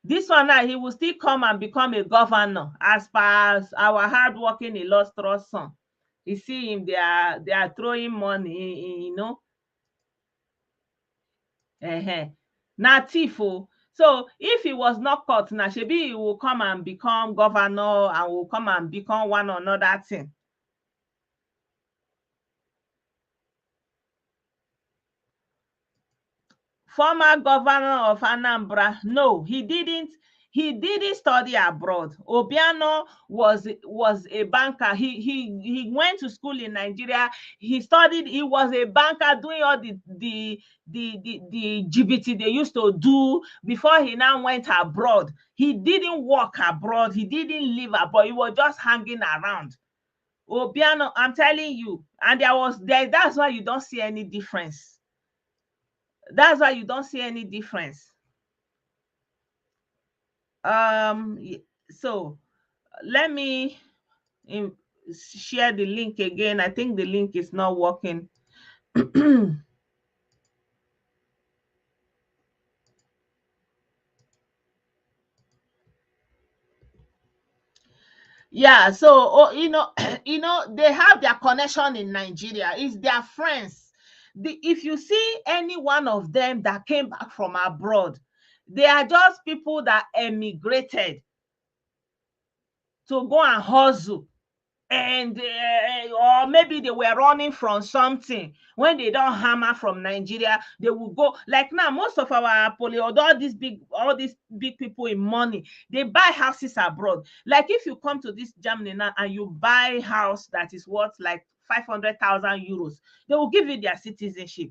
This one now, he will still come and become a governor, as per as our hardworking illustrious son. You see him, they are throwing money, Now thief. So if he was not caught, now shebi he will come and become governor and will come and become one another thing. Former governor of Anambra, no, he didn't study abroad. Obiano was a banker. He went to school in Nigeria. He studied. He was a banker doing all the GBT they used to do before he now went abroad. He didn't work abroad. He didn't live abroad. He was just hanging around. Obiano, I'm telling you, and that's why you don't see any difference. That's why you don't see any difference. So let me share the link again. I think the link is not working. Yeah, so they have their connection in Nigeria. It's their friends. If you see any one of them that came back from abroad, they are just people that emigrated to go and hustle, and or maybe they were running from something. When they don't hammer from Nigeria, they will go. Like now, most of our all these big people in money, they buy houses abroad. Like if you come to this Germany now and you buy a house that is worth like 500,000 euros, they will give you their citizenship.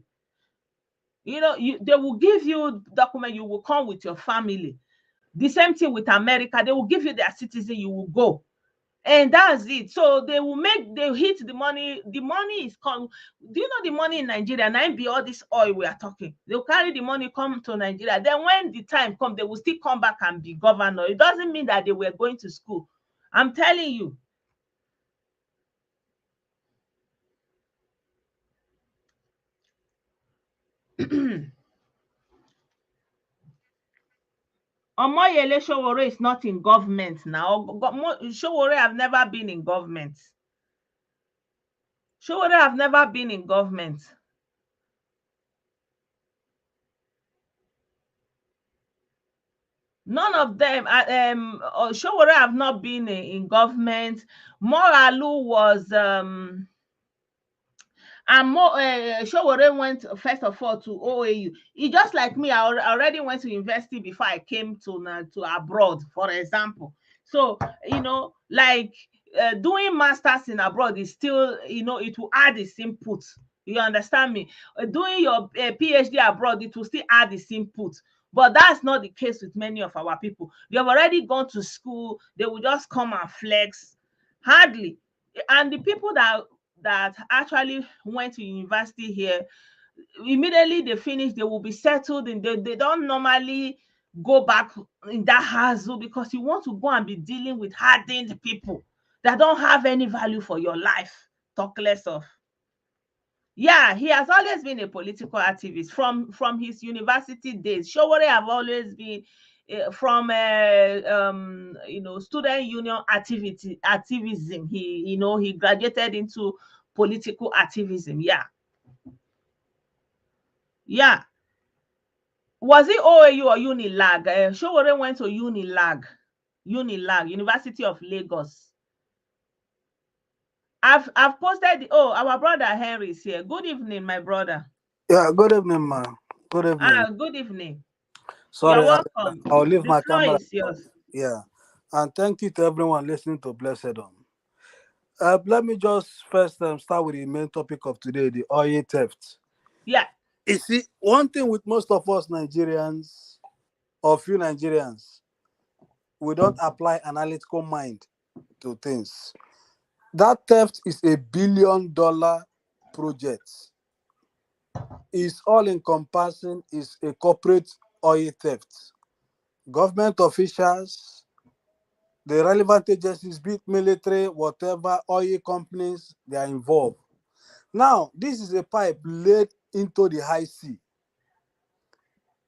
They will give you document. You will come with your family. The same thing with America. They will give you their citizen. You will go. And that's it. So they hit the money. The money is come. Do you know the money in Nigeria? Now be all this oil we are talking. They'll carry the money, come to Nigeria. Then when the time comes, they will still come back and be governor. It doesn't mean that they were going to school. I'm telling you. Omoyele Sowore is not in government now. Sowore have never been in government. Sowore have never been in government. None of them. Sowore have not been in government. Moralu was and Sowore went first of all to OAU. He just like me. I already went to university before I came to abroad, for example. So like doing masters in abroad is still, it will add its input. You understand me? Doing your PhD abroad, it will still add its input. But that's not the case with many of our people. They have already gone to school. They will just come and flex. Hardly. And the people that actually went to university here, immediately they finish, they will be settled, and they don't normally go back in that hassle, because you want to go and be dealing with hardened people that don't have any value for your life, talk less of. Yeah, he has always been a political activist from his university days. Sowore have always been from student union activism. He graduated into political activism. Yeah. Was it OAU or Unilag? Sowore went to Unilag, University of Lagos. I've posted. Oh, our brother Henry is here. Good evening, my brother. Yeah, good evening, ma. Good evening. Good evening. Sorry, You're welcome. I'll leave The my floor camera. is yours. Yeah. And thank you to everyone listening to Blessed On. Let me just first start with the main topic of today, the oil theft. Yeah. You see, one thing with most of us Nigerians, or few Nigerians, we don't apply analytical mind to things. That theft is a $1 billion project. It's all encompassing, is a corporate oil theft. Government officials, the relevant agencies, be it military, whatever, oil companies, they are involved. Now, this is a pipe laid into the high sea.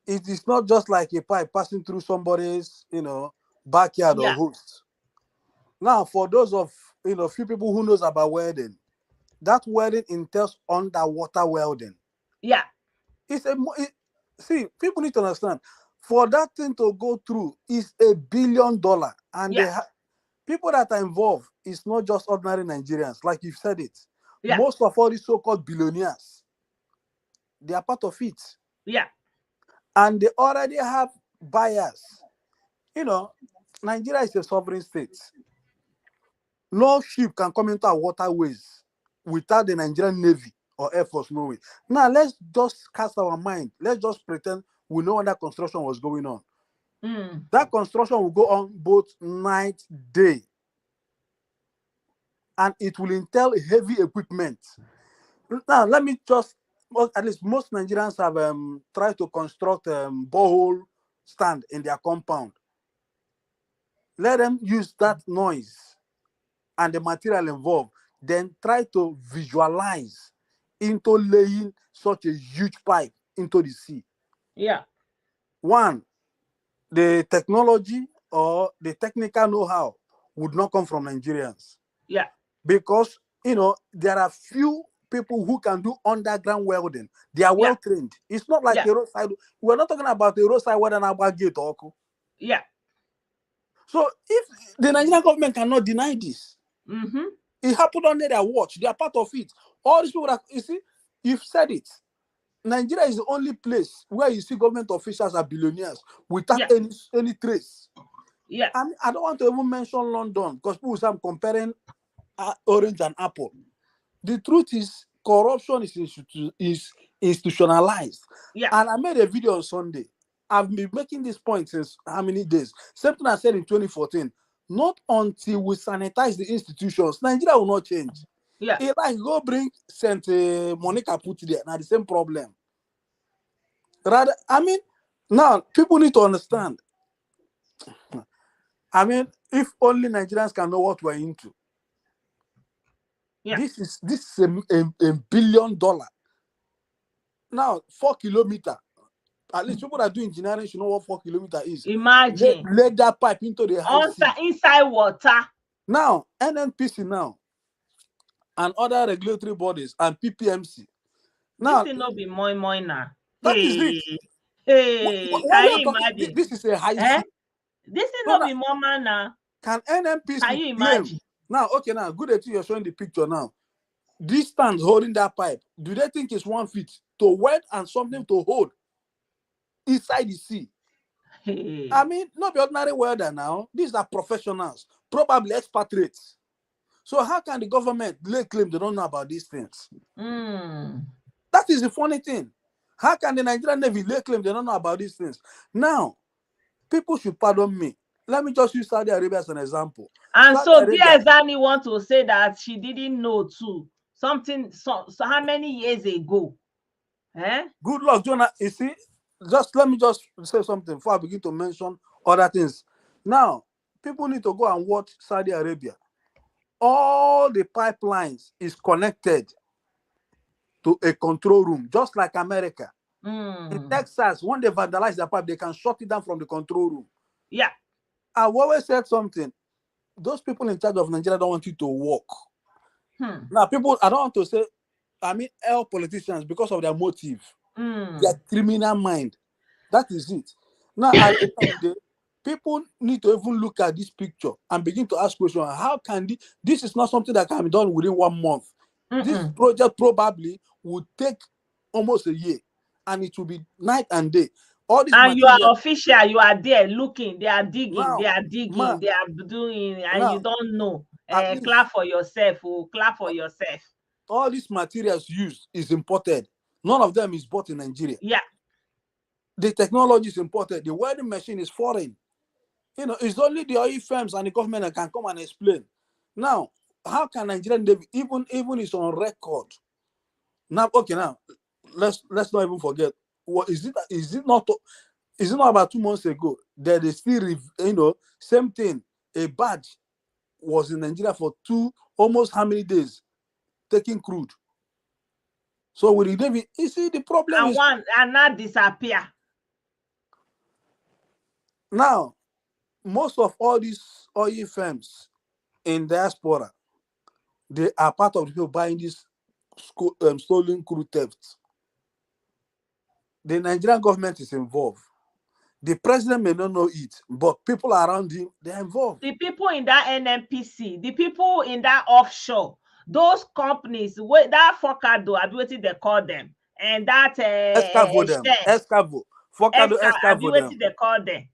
It is not just like a pipe passing through somebody's, backyard or Yeah. host. Now, for those of, few people who knows about welding, that welding entails underwater welding. Yeah. See, people need to understand, for that thing to go through is $1 billion, and Yeah. people that are involved is not just ordinary Nigerians, like you've said it. Yeah. Most of all these so-called billionaires, they are part of it. Yeah. And they already have buyers. Nigeria is a sovereign state. No ship can come into our waterways without the Nigerian Navy or Air Force knowing. Now, let's just cast our mind. Let's just pretend we know when that construction was going on. That construction will go on both night, day. And it will entail heavy equipment. Now, let me just, at least most Nigerians have tried to construct borehole stand in their compound. Let them use that noise and the material involved, then try to visualize into laying such a huge pipe into the sea. Yeah. One, the technology or the technical know-how would not come from Nigerians. Yeah. Because, there are few people who can do underground welding. They are well trained. It's not like a roadside. We're not talking about a roadside welding about gate or. Yeah. So if the Nigerian government cannot deny this, it happened under their watch. They are part of it. All these people that you see, you've said it. Nigeria is the only place where you see government officials are billionaires without any trace. Yeah. I don't want to even mention London because people say I'm comparing orange and apple. The truth is, corruption is institutionalized. Yeah. And I made a video on Sunday. I've been making this point since how many days? Something I said in 2014. Not until we sanitize the institutions, Nigeria will not change. Yeah. If I go bring St. Monica put there, now the same problem. Rather, now people need to understand. If only Nigerians can know what we're into. Yeah. This is $1 billion. Now, 4 kilometer. At least people that do engineering should know what 4 kilometer is. Imagine. Lay that pipe into the high sea. Inside water. Now, NNPC now, and other regulatory bodies and PPMC. This Now, thing not be moi now. that is it. Hey, When can we are you talking, imagine? this is a high sea. This thing So not now, be mama now. can Can NNPC you claim? imagine? Now, okay, now, good that you're showing the picture now. This stand holding that pipe, do they think it's 1 feet to wet and something to hold inside the sea? Hey. I mean, not the ordinary welder now. These are professionals, probably expatriates. So how can the government lay claim they don't know about these things? That is the funny thing. How can the Nigerian Navy lay claim they don't know about these things? Now, people should pardon me. Let me just use Saudi Arabia as an example. And Saudi so Arabia, Zani want to say that she didn't know too. Something, so how many years ago? Good luck, Jonah. You see, let me just say something before I begin to mention other things. Now, people need to go and watch Saudi Arabia. All the pipelines is connected to a control room, just like America. In Texas, when they vandalize the pipe, they can shut it down from the control room. Yeah. I've always said something. Those people in charge of Nigeria don't want you to work. Now, people, I don't want to say, I mean, all politicians, because of their motive, their criminal mind. That is it. Now, at the end of the day, people need to even look at this picture and begin to ask questions. How can this is not something that can be done within 1 month. This project probably would take almost a year, and it will be night and day. All this and material, you are official, you are there looking, they are digging, now, they are digging, they are doing, and now, you don't know. at least, Clap for yourself, clap for yourself. all these materials used is imported. None of them is bought in Nigeria. Yeah. The technology is imported. The welding machine is foreign. It's only the oil firms and the government that can come and explain. Now, how can Nigerian Navy, even it's on record? Now, okay, now let's not even forget. What is it? Is it not about 2 months ago that they still, same thing? A badge was in Nigeria for almost how many days, taking crude. So with the Navy, you see, the problem is and not disappear. Now, most of all these oil firms in diaspora, they are part of the people buying this stolen crude theft. The Nigerian government is involved. The president may not know it, but people around him, they are involved. The people in that NNPC, the people in that offshore, those companies, that Focado, I what they call them, and that Escavo them. Escavo. Focado Escavo them. they call them.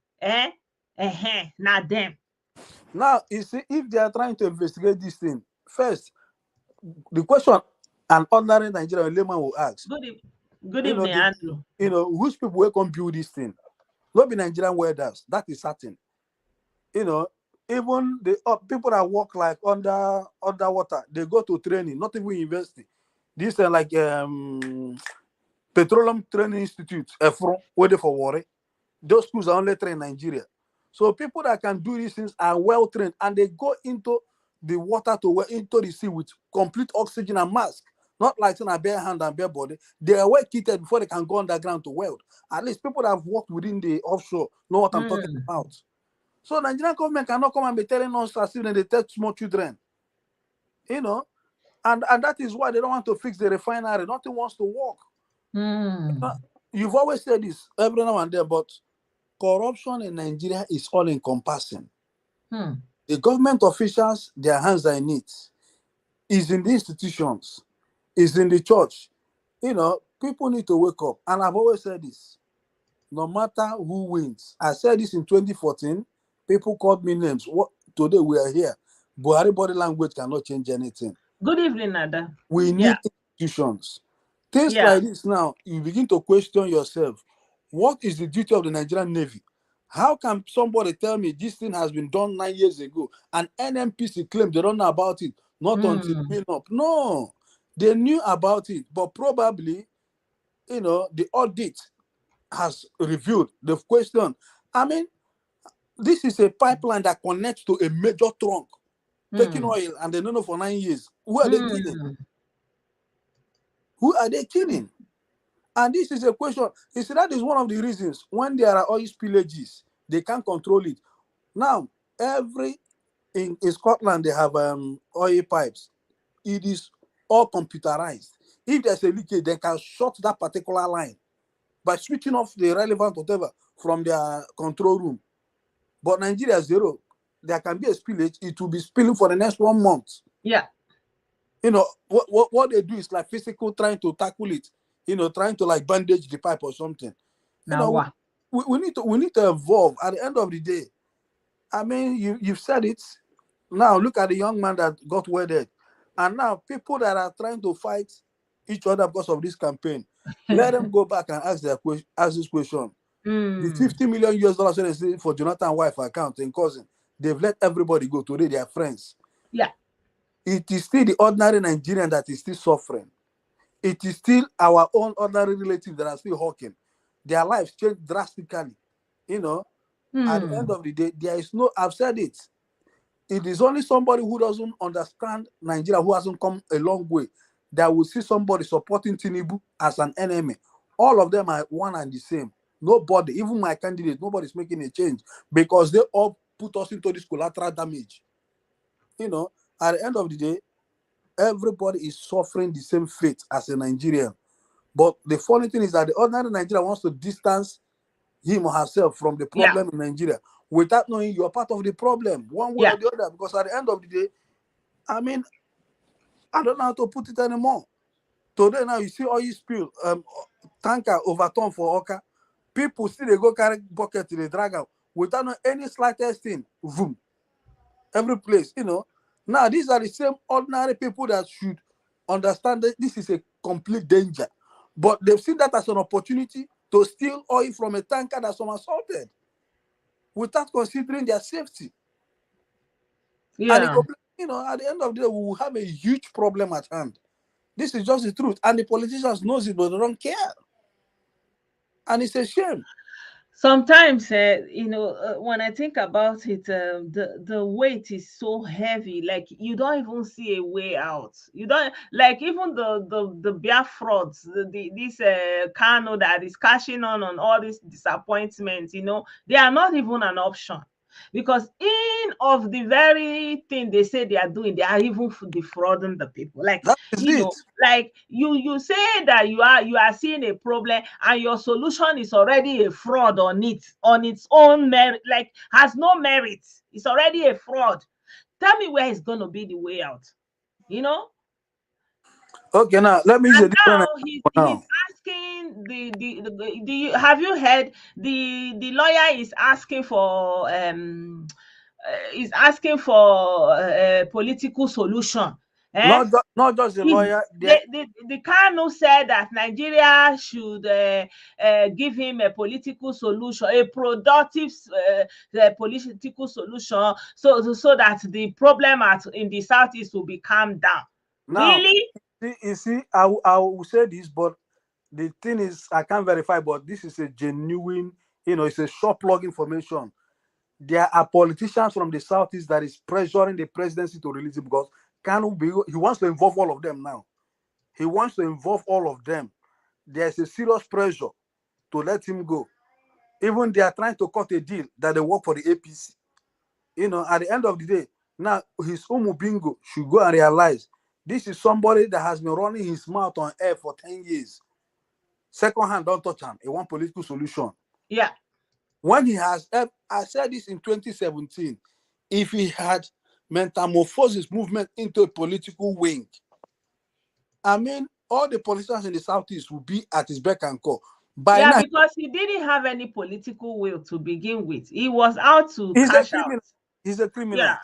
Not them. Now, you see, if they are trying to investigate this thing, first, the question an ordinary Nigerian layman will ask. Good evening, Andrew. Which people will come build this thing? Not be Nigerian welders. That is certain. Even the people that work like underwater, they go to training, not even university. This is like Petroleum Training Institute, EFRO, waiting for Warri. Those schools are only trained in Nigeria. So people that can do these things are well trained, and they go into the water into the sea with complete oxygen and mask. Not like saying a bare hand and bare body. They are well kitted before they can go underground to weld. At least people that have worked within the offshore know what I'm talking about. So Nigerian government cannot come and be telling us as if they take small children. And that is why they don't want to fix the refinery. Nothing wants to work. You've always said this every now and then, but corruption in Nigeria is all encompassing. The government officials, their hands are in it. It's in the institutions. It's in the church. People need to wake up. And I've always said this. No matter who wins. I said this in 2014. People called me names. Today we are here. Buhari body language cannot change anything. Good evening, Nada. We need institutions. Things like this now, you begin to question yourself. What is the duty of the Nigerian Navy? How can somebody tell me this thing has been done 9 years ago and NNPC claim they don't know about it? Not until clean up. No, they knew about it, but probably, the audit has reviewed the question. I mean, This is a pipeline that connects to a major trunk, taking Mm. oil, and they don't know for 9 years. Who are they killing? Mm. Who are they killing? And this is a question. You see, that is one of the reasons when there are oil spillages, they can't control it. Now, in Scotland, they have oil pipes. It is all computerized. If there's a leakage, they can shut that particular line by switching off the relevant whatever from their control room. But Nigeria zero. There can be a spillage. It will be spilling for the next 1 month. Yeah. What they do is like physical trying to tackle it. Trying to like bandage the pipe or something. You Now know, what? we need to evolve. At the end of the day, I mean, you've said it. Now look at the young man that got wedded, and now people that are trying to fight each other because of this campaign, let them go back and ask this question. The Mm. 50 million US dollars they say for Jonathan wife account and cousin, they've let everybody go today. They are friends. Yeah. It is still the ordinary Nigerian that is still suffering. It is still our own ordinary relatives that are still hawking. Their lives changed drastically. You know, at the end Mm. of the day, there is no, I've said it. It is only somebody who doesn't understand Nigeria, who hasn't come a long way, that will see somebody supporting Tinubu as an enemy. All of them are one and the same. Nobody, even my candidate, nobody's making a change because they all put us into this collateral damage. At the end of the day, everybody is suffering the same fate as a Nigerian. But the funny thing is that the ordinary Nigerian wants to distance him or herself from the Yeah. problem in Nigeria without knowing you're part of the problem, one way Yeah. or the other. Because at the end of the day, I mean, I don't know how to put it anymore. Today now you see oil spill, tanker overturned for Oka. People still they go carry bucket to the drag out without know any slightest thing. Boom. Every place. Now these are the same ordinary people that should understand that this is a complete danger. But they've seen that as an opportunity to steal oil from a tanker that's assaulted without considering their safety. And Yeah. at the end of the day, we will have a huge problem at hand. This is just the truth. And the politicians knows it, but they don't care. And it's a shame. Sometimes, when I think about it, the weight is so heavy, like you don't even see a way out. You don't, like, even the Biafrans, this Kano that is cashing on all these disappointments. They are not even an option, because in of the very thing they say they are doing, they are even defrauding the people. Like, That is it. like you say that you are seeing a problem, and your solution is already a fraud on its own merit, like has no merit. It's already a fraud. Tell me where is going to be the way out, you know Okay, now let me use a and different now example he's now. asking have you heard the lawyer is asking for political solution. eh Not just the He's lawyer. There the Kanu said that Nigeria should give him a political solution, a productive political solution, so that the problem in the southeast will be calmed down. now, Really? you see, I will say this, but the thing is, I can't verify, but this is a genuine, it's a short plug information. There are politicians from the southeast that is pressuring the presidency to release it because he wants to involve all of them now. He wants to involve all of them. There's a serious pressure to let him go. Even they are trying to cut a deal that they work for the APC. At the end of the day, now his Umu Bingo should go and realize this is somebody that has been running his mouth on air for 10 years. Second hand, don't touch him. He want political solution. Yeah. When he has, I said this in 2017, if he had metamorphosed his movement into a political wing, I mean, all the politicians in the Southeast will be at his beck and call. By Yeah, now, because he didn't have any political will to begin with. He was out to he's a cash out. criminal. He's a Yeah. criminal.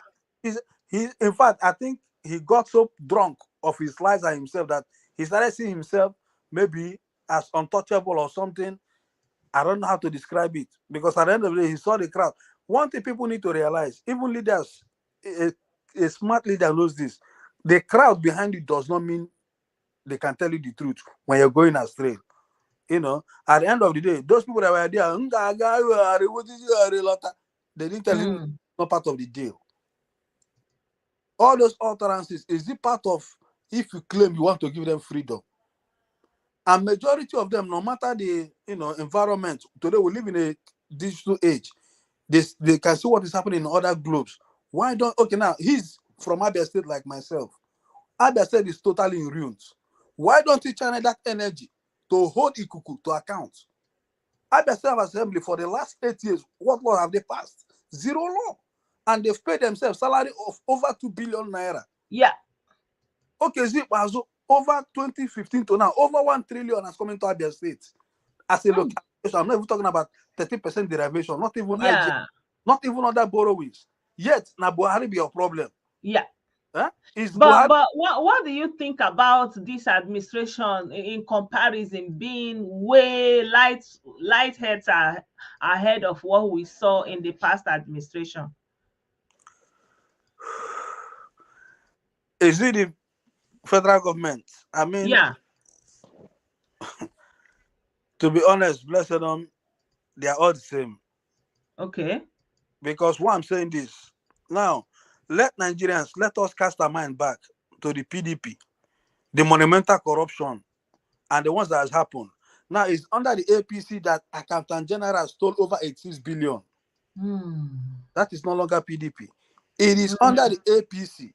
In fact, I think he got so drunk of his lies and himself that he started seeing himself maybe as untouchable or something. I don't know how to describe it because at the end of the day, he saw the crowd. One thing people need to realize, even leaders, a smart leader knows this. The crowd behind you does not mean they can tell you the truth when you're going astray. At the end of the day, those people that were there, They didn't tell him not part of the deal. All those utterances, is it part of if you claim you want to give them freedom? And majority of them, no matter the environment, today we live in a digital age. They can see what is happening in other globes. Why don't now he's from Abia State like myself. Abia State is totally in ruins. Why don't he channel that energy to hold Ikuku to account? Abia State Assembly for the last 8 years, what law have they passed? Zero law. And they've paid themselves salary of over 2 billion naira. Yeah. Okay, Zipazo, over 2015 to now, over 1 trillion has come into Abia State as a location. I'm not even talking about 30% derivation, not even IG, not even other borrowings. Yet, now Buhari be your problem. Yeah. Huh? But what do you think about this administration in comparison, being way light heads are ahead of what we saw in the past administration? Is it the federal government? I mean, yeah. To be honest, blessed them, they are all the same. Okay. Because what I'm saying this now, let us cast our mind back to the PDP, the monumental corruption, and the ones that has happened. Now it's under the APC that Accountant General stole over 86 billion. That is no longer PDP. It is under the APC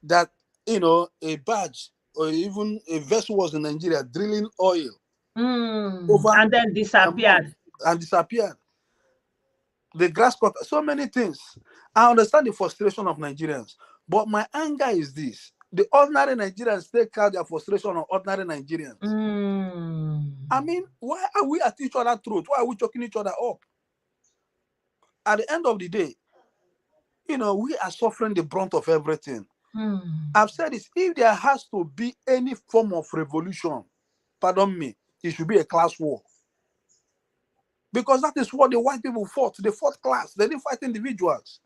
that a badge or even a vessel was in Nigeria drilling oil over and then disappeared. And disappeared. The grass cutter, so many things. I understand the frustration of Nigerians, but my anger is this: the ordinary Nigerians take out their frustration on ordinary Nigerians. I mean, why are we at each other's throat? Why are we choking each other up? At the end of the day, we are suffering the brunt of everything. I've said this: if there has to be any form of revolution, pardon me, it should be a class war. Because that is what the white people fought. They fought class. They didn't fight individuals.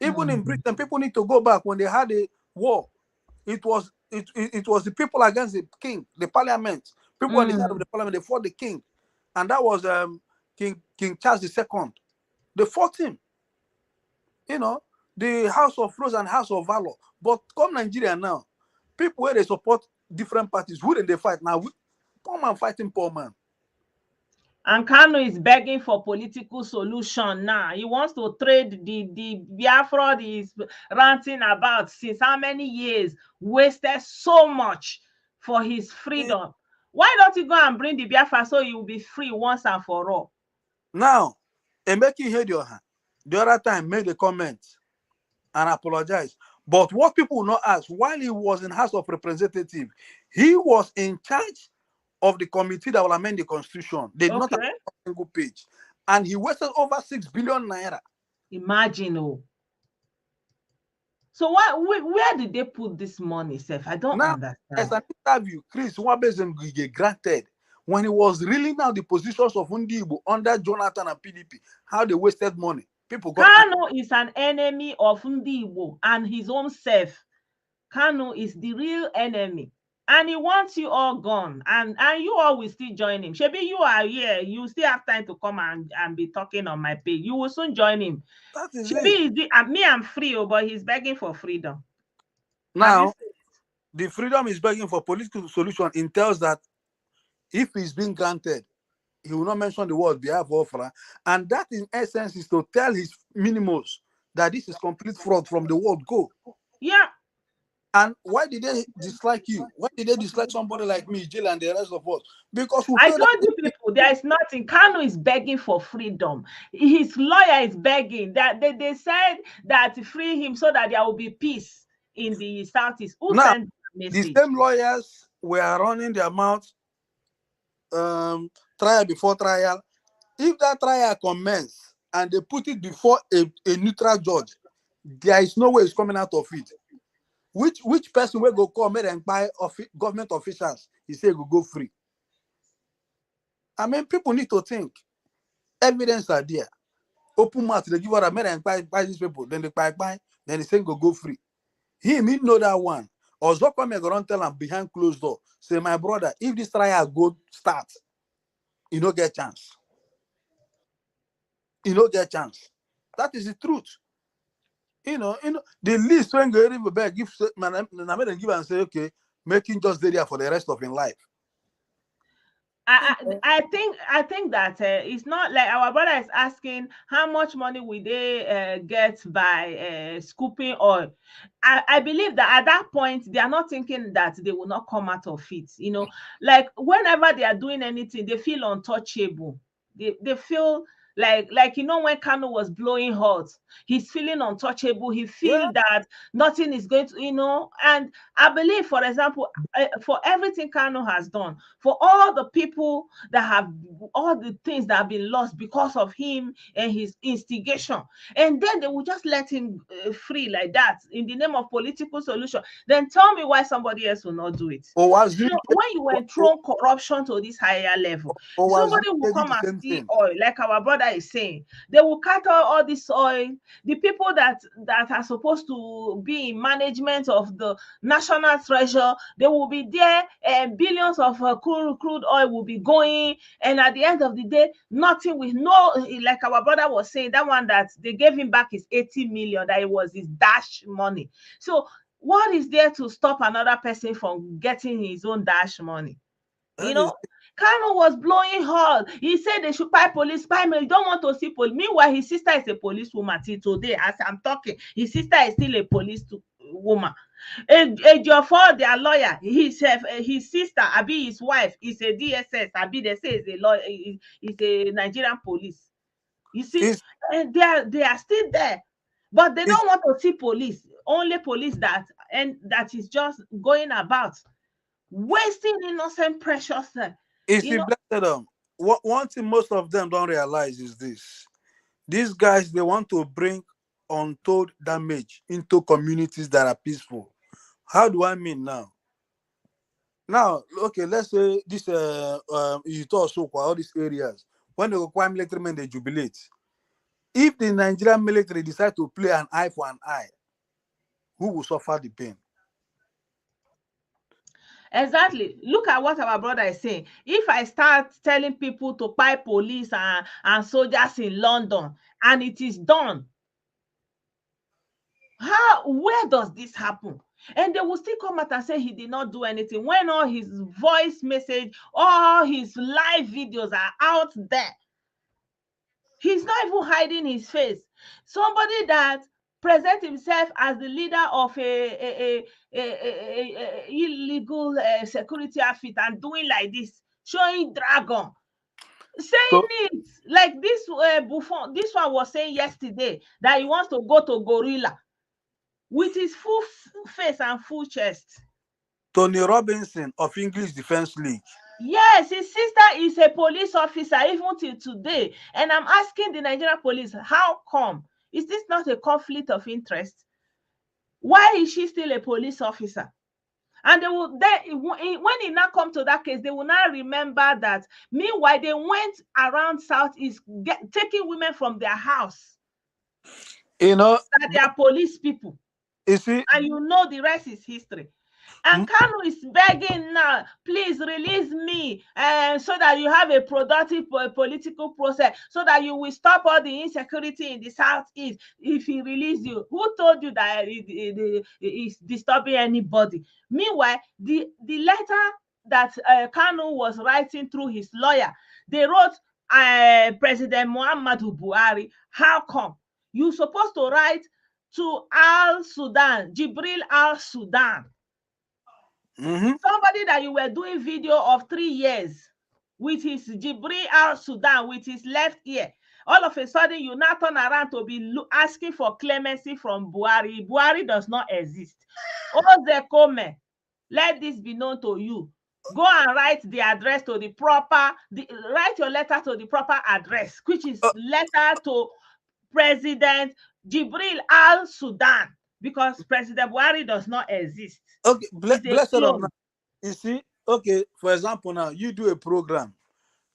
Even in Britain, people need to go back when they had a war. It was the people against the king, the parliament. People on the side of the parliament, they fought the king. And that was King Charles II. They fought him. The House of Rose and House of Valor. But come Nigeria now, people where they support different parties, who did they fight now? Poor man fighting poor man. And Kanu is begging for political solution now. He wants to trade the Biafra he's ranting about since how many years, wasted so much for his freedom. Why don't you go and bring the Biafra so you will be free once and for all? Now, Emeki Hedioha, the other time, made a comment and apologized. But what people will not ask, while he was in House of Representatives, he was in charge of the committee that will amend the constitution. They did not have a single page. And he wasted over 6 billion naira. Imagine. So where did they put this money, Seth? I don't understand. As an interview, Chris Wabezengige granted when he was reeling out the positions of Ndibo under Jonathan and PDP, how they wasted money. People got Kanu is an enemy of Ndibo and his own self. Kanu is the real enemy. And he wants you all gone. And you all will still join him. Shebi, you are here. You still have time to come and be talking on my page. You will soon join him. That is Shebi, me, I'm free, but he's begging for freedom. Now, the freedom is begging for political solution entails that if he's being granted, he will not mention the word Biafra. And that, in essence, is to tell his minimals that this is complete fraud from the word go. Yeah. And why did they dislike you? Why did they dislike somebody like me, Jill, and the rest of us? Because I told you people, there is nothing. Kanu is begging for freedom. His lawyer is begging that they said that free him so that there will be peace in the Southeast. Who sent the message? The same lawyers were running their mouth trial before trial. If that trial commences and they put it before a neutral judge, there is no way it's coming out of it. Which person will go come and buy government officials? He say go free. I mean, people need to think. Evidence are there. Open mouth, they give out a and buy these people. Then they buy, then they say go free. He know that one. Or Zoko may go and tell him behind closed door. Say, my brother, if this trial go start, you don't get chance. You don't get chance. That is the truth. The least when go even back give man, give and say, okay, making just there for the rest of his life. I think that it's not like our brother is asking how much money will they get by scooping oil. I believe that at that point they are not thinking that they will not come out of it. Like whenever they are doing anything, they feel untouchable. They feel like when Kanu was blowing hot, he's feeling untouchable. He Yeah. feel that nothing is going to, and I believe, for example, for everything Kanu has done, for all the people that have, all the things that have been lost because of him and his instigation, and then they will just let him free like that in the name of political solution, then tell me why somebody else will not do it. When you enthrone corruption to this higher level, somebody will come and see oil, like our brother is saying. They will cut all this oil. The people that are supposed to be in management of the national treasure, they will be there, and billions of crude oil will be going, and at the end of the day, nothing with like our brother was saying, that one that they gave him back is 80 million, that it was his dash money. So what is there to stop another person from getting his own dash money? Kanu was blowing hot. He said they should buy police, buy me. You don't want to see police. Meanwhile, his sister is a policewoman till today. As I'm talking, his sister is still a police woman. Ejiofor, their lawyer, his sister, Abi, his wife, is a DSS. Abi, they say is a lawyer, is a Nigerian police. You see, and they are still there, but they don't want to see police. Only police that is just going about wasting innocent, precious. One thing most of them don't realize is this: these guys, they want to bring untold damage into communities that are peaceful. How do I mean now? Now, okay, let's say this you talk so all these areas, when they require military men, they jubilate. If the Nigerian military decide to play an eye for an eye, who will suffer the pain? Exactly. Look at what our brother is saying. If I start telling people to buy police and soldiers in London, and it is done, where does this happen? And they will still come out and say he did not do anything, when all his voice message, all his live videos are out there. He's not even hiding his face. Somebody that presents himself as the leader of a illegal security outfit and doing like this, showing dragon, saying it like this. Buffon, this one was saying yesterday that he wants to go to gorilla with his full face and full chest. Tony Robinson of English Defense League. Yes, his sister is a police officer even till today. And I'm asking the Nigerian police, how come? Is this not a conflict of interest? Why is she still a police officer? And they will when it now come to that case, they will now remember that meanwhile they went around Southeast taking women from their house. That they are police people. You see, and the rest is history. And Kanu is begging now, please release me, so that you have a productive political process, so that you will stop all the insecurity in the Southeast. If he release you, who told you that it is disturbing anybody? Meanwhile, the letter that Kanu was writing through his lawyer, they wrote, President Muhammadu Buhari, how come? You're supposed to write to Al-Sudan, Jibril Al-Sudan. Somebody that you were doing video of 3 years with his Jibril Al-Sudan with his left ear. All of a sudden, you now turn around to be asking for clemency from Buhari. Buhari does not exist. Ozekome, let this be known to you. Go and write the address to the proper, write your letter to the proper address, which is letter to President Jibril Al-Sudan, because President Buhari does not exist. Okay, blessed of now. You see, okay, for example, now you do a program,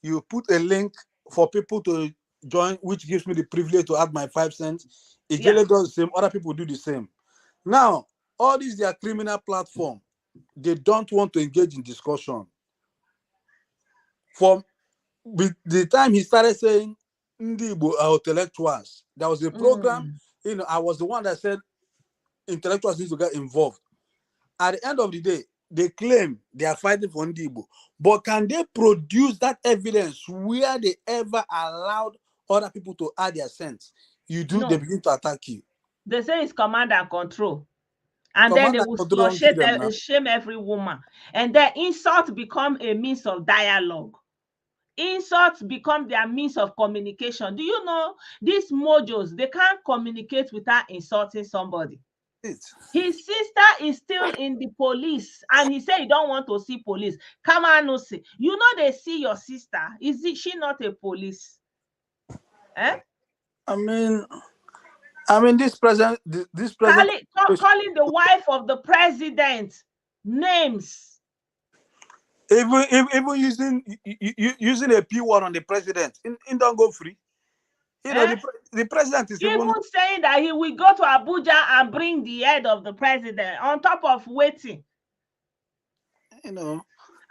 you put a link for people to join, which gives me the privilege to add my 5 cents. Ijele does the same, other people do the same. Now, all these their criminal platform, they don't want to engage in discussion. From the time he started saying Ndibo are intellectuals. There was a program, I was the one that said intellectuals need to get involved. At the end of the day, they claim they are fighting for Ndibo, but can they produce that evidence where they ever allowed other people to add their sense? You do, they No. begin to attack you. They say it's command and control. And then Command they and will control don't kill them now. shame every woman. And then insults become a means of dialogue. Insults become their means of communication. Do you know these mojos, they can't communicate without insulting somebody. His sister is still in the police and he said he don't want to see police. Come on, no see. You know they see your sister. She not a police? Eh? I mean, this present calling the wife of the president names. Even using a P1 on the president, in don't go free. The president is even saying that he will go to Abuja and bring the head of the president on top of waiting.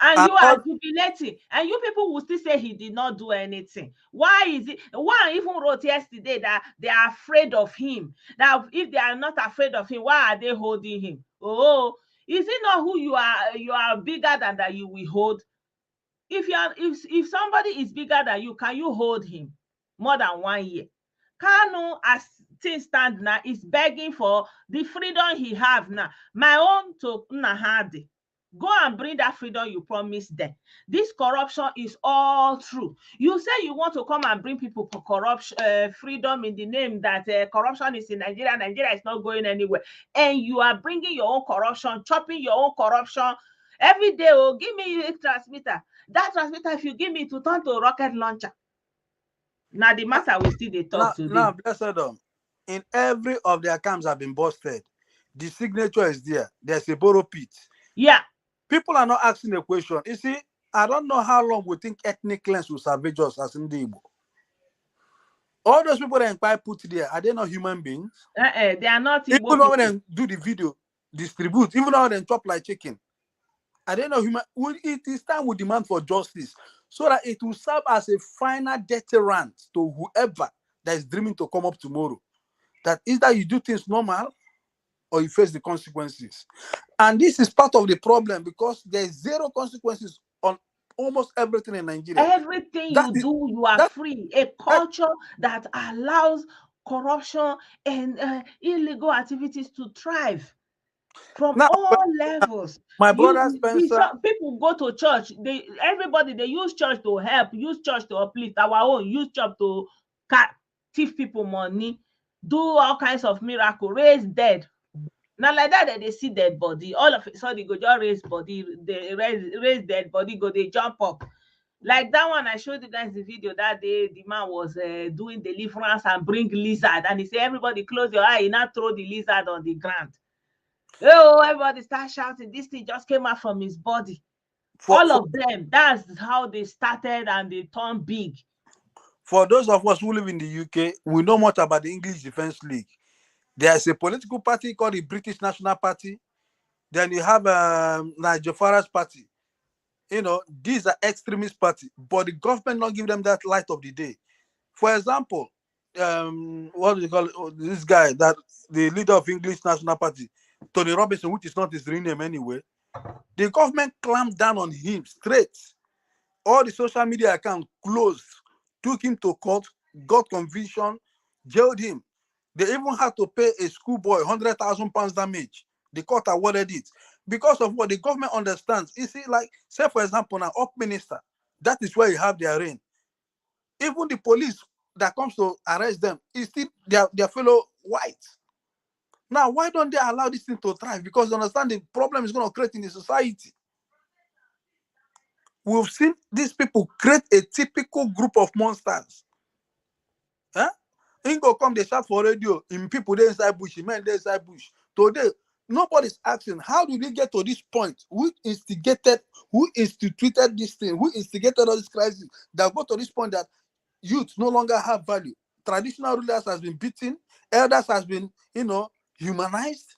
And you are jubilating, and you people will still say he did not do anything. Why is it? One even wrote yesterday that they are afraid of him. Now, if they are not afraid of him, why are they holding him? Oh, is it not who you are? You are bigger than that you will hold. If somebody is bigger than you, can you hold him more than 1 year? Kanu, as things stand now, is begging for the freedom he have now. My own to Nnahadi. Go and bring that freedom you promised them. This corruption is all true. You say you want to come and bring people for corruption, freedom in the name that corruption is in Nigeria. Nigeria is not going anywhere. And you are bringing your own corruption, chopping your own corruption. Every day, oh, give me a transmitter. That transmitter, if you give me, it will turn to a rocket launcher. Now, the matter we still they talk today. Now, blessed them. In every of their camps have been busted. The signature is there. There's a borrow pit. Yeah. People are not asking a question. You see, I don't know how long we think ethnic cleanse will salvage us as Ndibo. All those people that inquire put there, are they not human beings? They are not. Even though they do the video, distribute, even though they chop like chicken, are they not human? It is time we demand for justice so that it will serve as a final deterrent to whoever that is dreaming to come up tomorrow. That either you do things normal or you face the consequences. And this is part of the problem because there's zero consequences on almost everything in Nigeria. Everything you do, you are free. A culture that allows corruption and illegal activities to thrive from all levels. My brother Spencer, people go to church. They use church to help, use church to uplift. Our own use church to thief people money, do all kinds of miracle, raise dead. Now like that they see dead body. All of a sudden go just raise body, they raise dead body, go they jump up. Like that one I showed you guys the video that day. The man was doing deliverance and bring lizard, and he said, everybody close your eye. He now throw the lizard on the ground. Oh, everybody start shouting. This thing just came out from his body. All of them, that's how they started and they turned big. For those of us who live in the UK, we know much about the English Defence League. There's a political party called the British National Party. Then you have Nigel Farage's party. These are extremist parties, but the government not give them that light of the day. For example, what do you call it? This guy, that the leader of English National Party, Tony Robinson, which is not his real name anyway. The government clamped down on him straight. All the social media accounts closed, took him to court, got conviction, jailed him. They even had to pay a schoolboy £100,000 damage. The court awarded it because of what the government understands. You see, like, say for example, now up minister, that is where you have their reign. Even the police that comes to arrest them is still their fellow whites. Now, why don't they allow this thing to thrive? Because they understand the problem is going to create in the society. We've seen these people create a typical group of monsters. Huh? Ingo come, they shout for radio, in people they inside bush, men they inside bush. Today, nobody's asking, how did we get to this point? Who instituted this thing? Who instigated all this crisis that got to this point that youth no longer have value? Traditional rulers has been beaten, elders has been, humanized.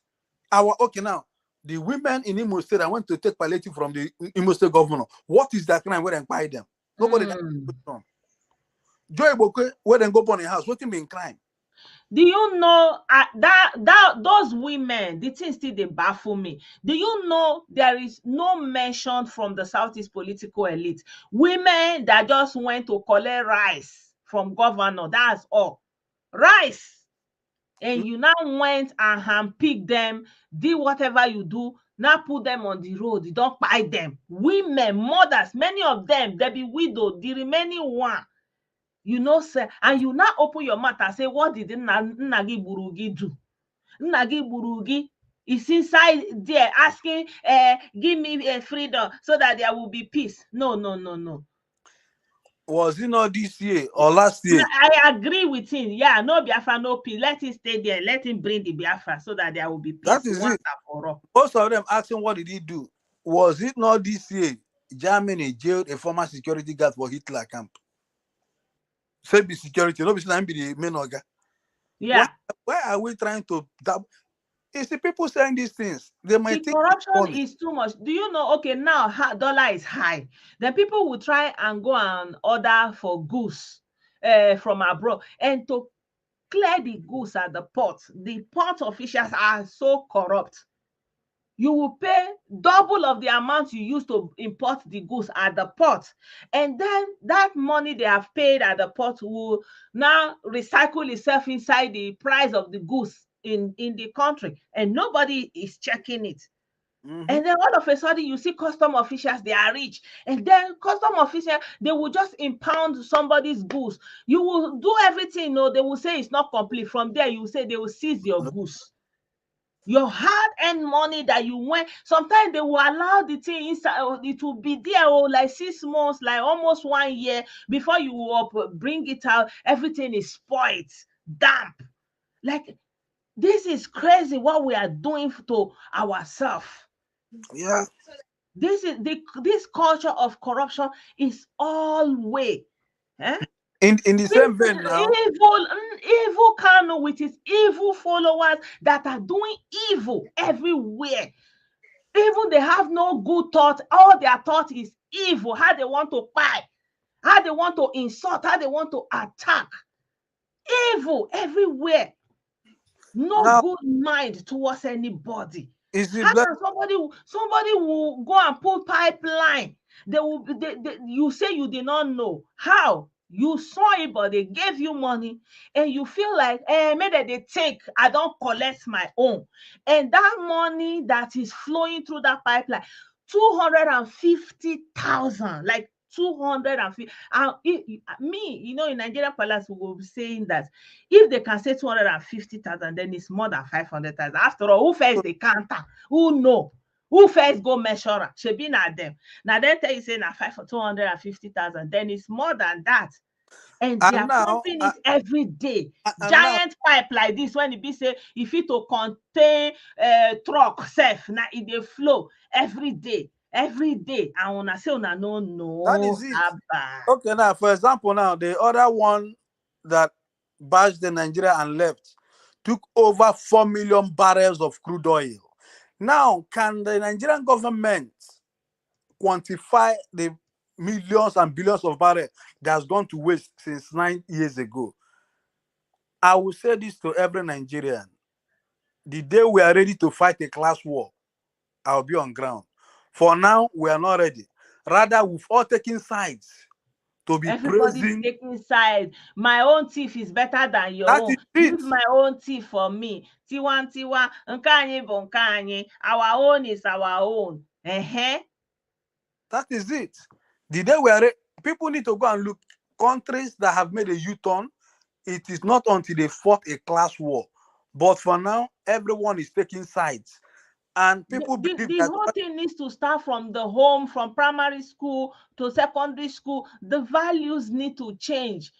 Now, the women in Imo State that went to take palliative from the Imo State governor, what is that crime where they buy them? Nobody Joy Bokwe, where then go upon a house, what him in crime? Do you know that those women, the thing still they baffle me. Do you know there is no mention from the Southeast political elite? Women that just went to collect rice from governor, that's all. Rice. And you now went and handpicked them, did whatever you do, now put them on the road, you don't buy them. Women, mothers, many of them, they be widowed, the remaining one. You know, say, and you now open your mouth and say, what did Nnahadi Burugi do? Nnahadi Burugi is inside there asking, give me a freedom so that there will be peace. No, no, no, no. Was it not this year or last year? I agree with him. Yeah, no Biafra, no peace. Let him stay there. Let him bring the Biafra so that there will be peace. That is it. Most of them asking, what did he do? Was it not this year Germany jailed a former security guard for Hitler camp? Say be security, no be the main organ. Yeah. Why are we trying to? It's the people saying these things. They might think corruption is too much. Do you know? Okay, now dollar is high. Then people will try and go and order for goods from abroad, and to clear the goods at the port officials are so corrupt. You will pay double of the amount you used to import the goods at the port. And then that money they have paid at the port will now recycle itself inside the price of the goods in the country. And nobody is checking it. And then all of a sudden you see custom officials, they are rich. And then custom officials, they will just impound somebody's goods. You will do everything, they will say it's not complete. From there, you will say they will seize your goods. Your hard-earned money that you went, sometimes they will allow the thing inside, it will be there like 6 months, like almost 1 year before you will bring it out. Everything is spoiled, damp. Like, this is crazy what we are doing to ourselves. Yeah. This culture of corruption is always in the same vein now. Evil Kanu with his evil followers that are doing evil everywhere. Even they have no good thought. All their thought is evil. How they want to buy, how they want to insult, how they want to attack. Evil everywhere. No good mind towards anybody. How can somebody will go and put pipeline? You say you did not know how. You saw it, but they gave you money, and you feel like, maybe they take, I don't collect my own. And that money that is flowing through that pipeline, 250,000, like 250. Me, in Nigerian Palace, we will be saying that if they can say 250,000, then it's more than 500,000. After all, who first they counter? Who know? Who first go measure? Should be not them. Now they tell you say na 250,000, then it's more than that. And they are pumping it every day. Giant pipe like this, when it be say if it to contain truck self, now it dey flow every day. Every day. And when I say no. That is it. Okay, now for example, now the other one that bashed the Nigeria and left took over 4 million barrels of crude oil. Now, can the Nigerian government quantify the millions and billions of barrels that has gone to waste since 9 years ago? I will say this to every Nigerian. The day we are ready to fight a class war, I'll be on ground. For now, we are not ready. Rather, we've all taken sides to be Everybody's taking sides. My own thief is better than your own. Use my own thief for me. Tiwa, nkanye bo nkanye. Our own is our own. That is it. The day we are ready, people need to go and look. Countries that have made a U-turn, it is not until they fought a class war. But for now, everyone is taking sides. And people believe the whole thing needs to start from the home, from primary school to secondary school. The values need to change,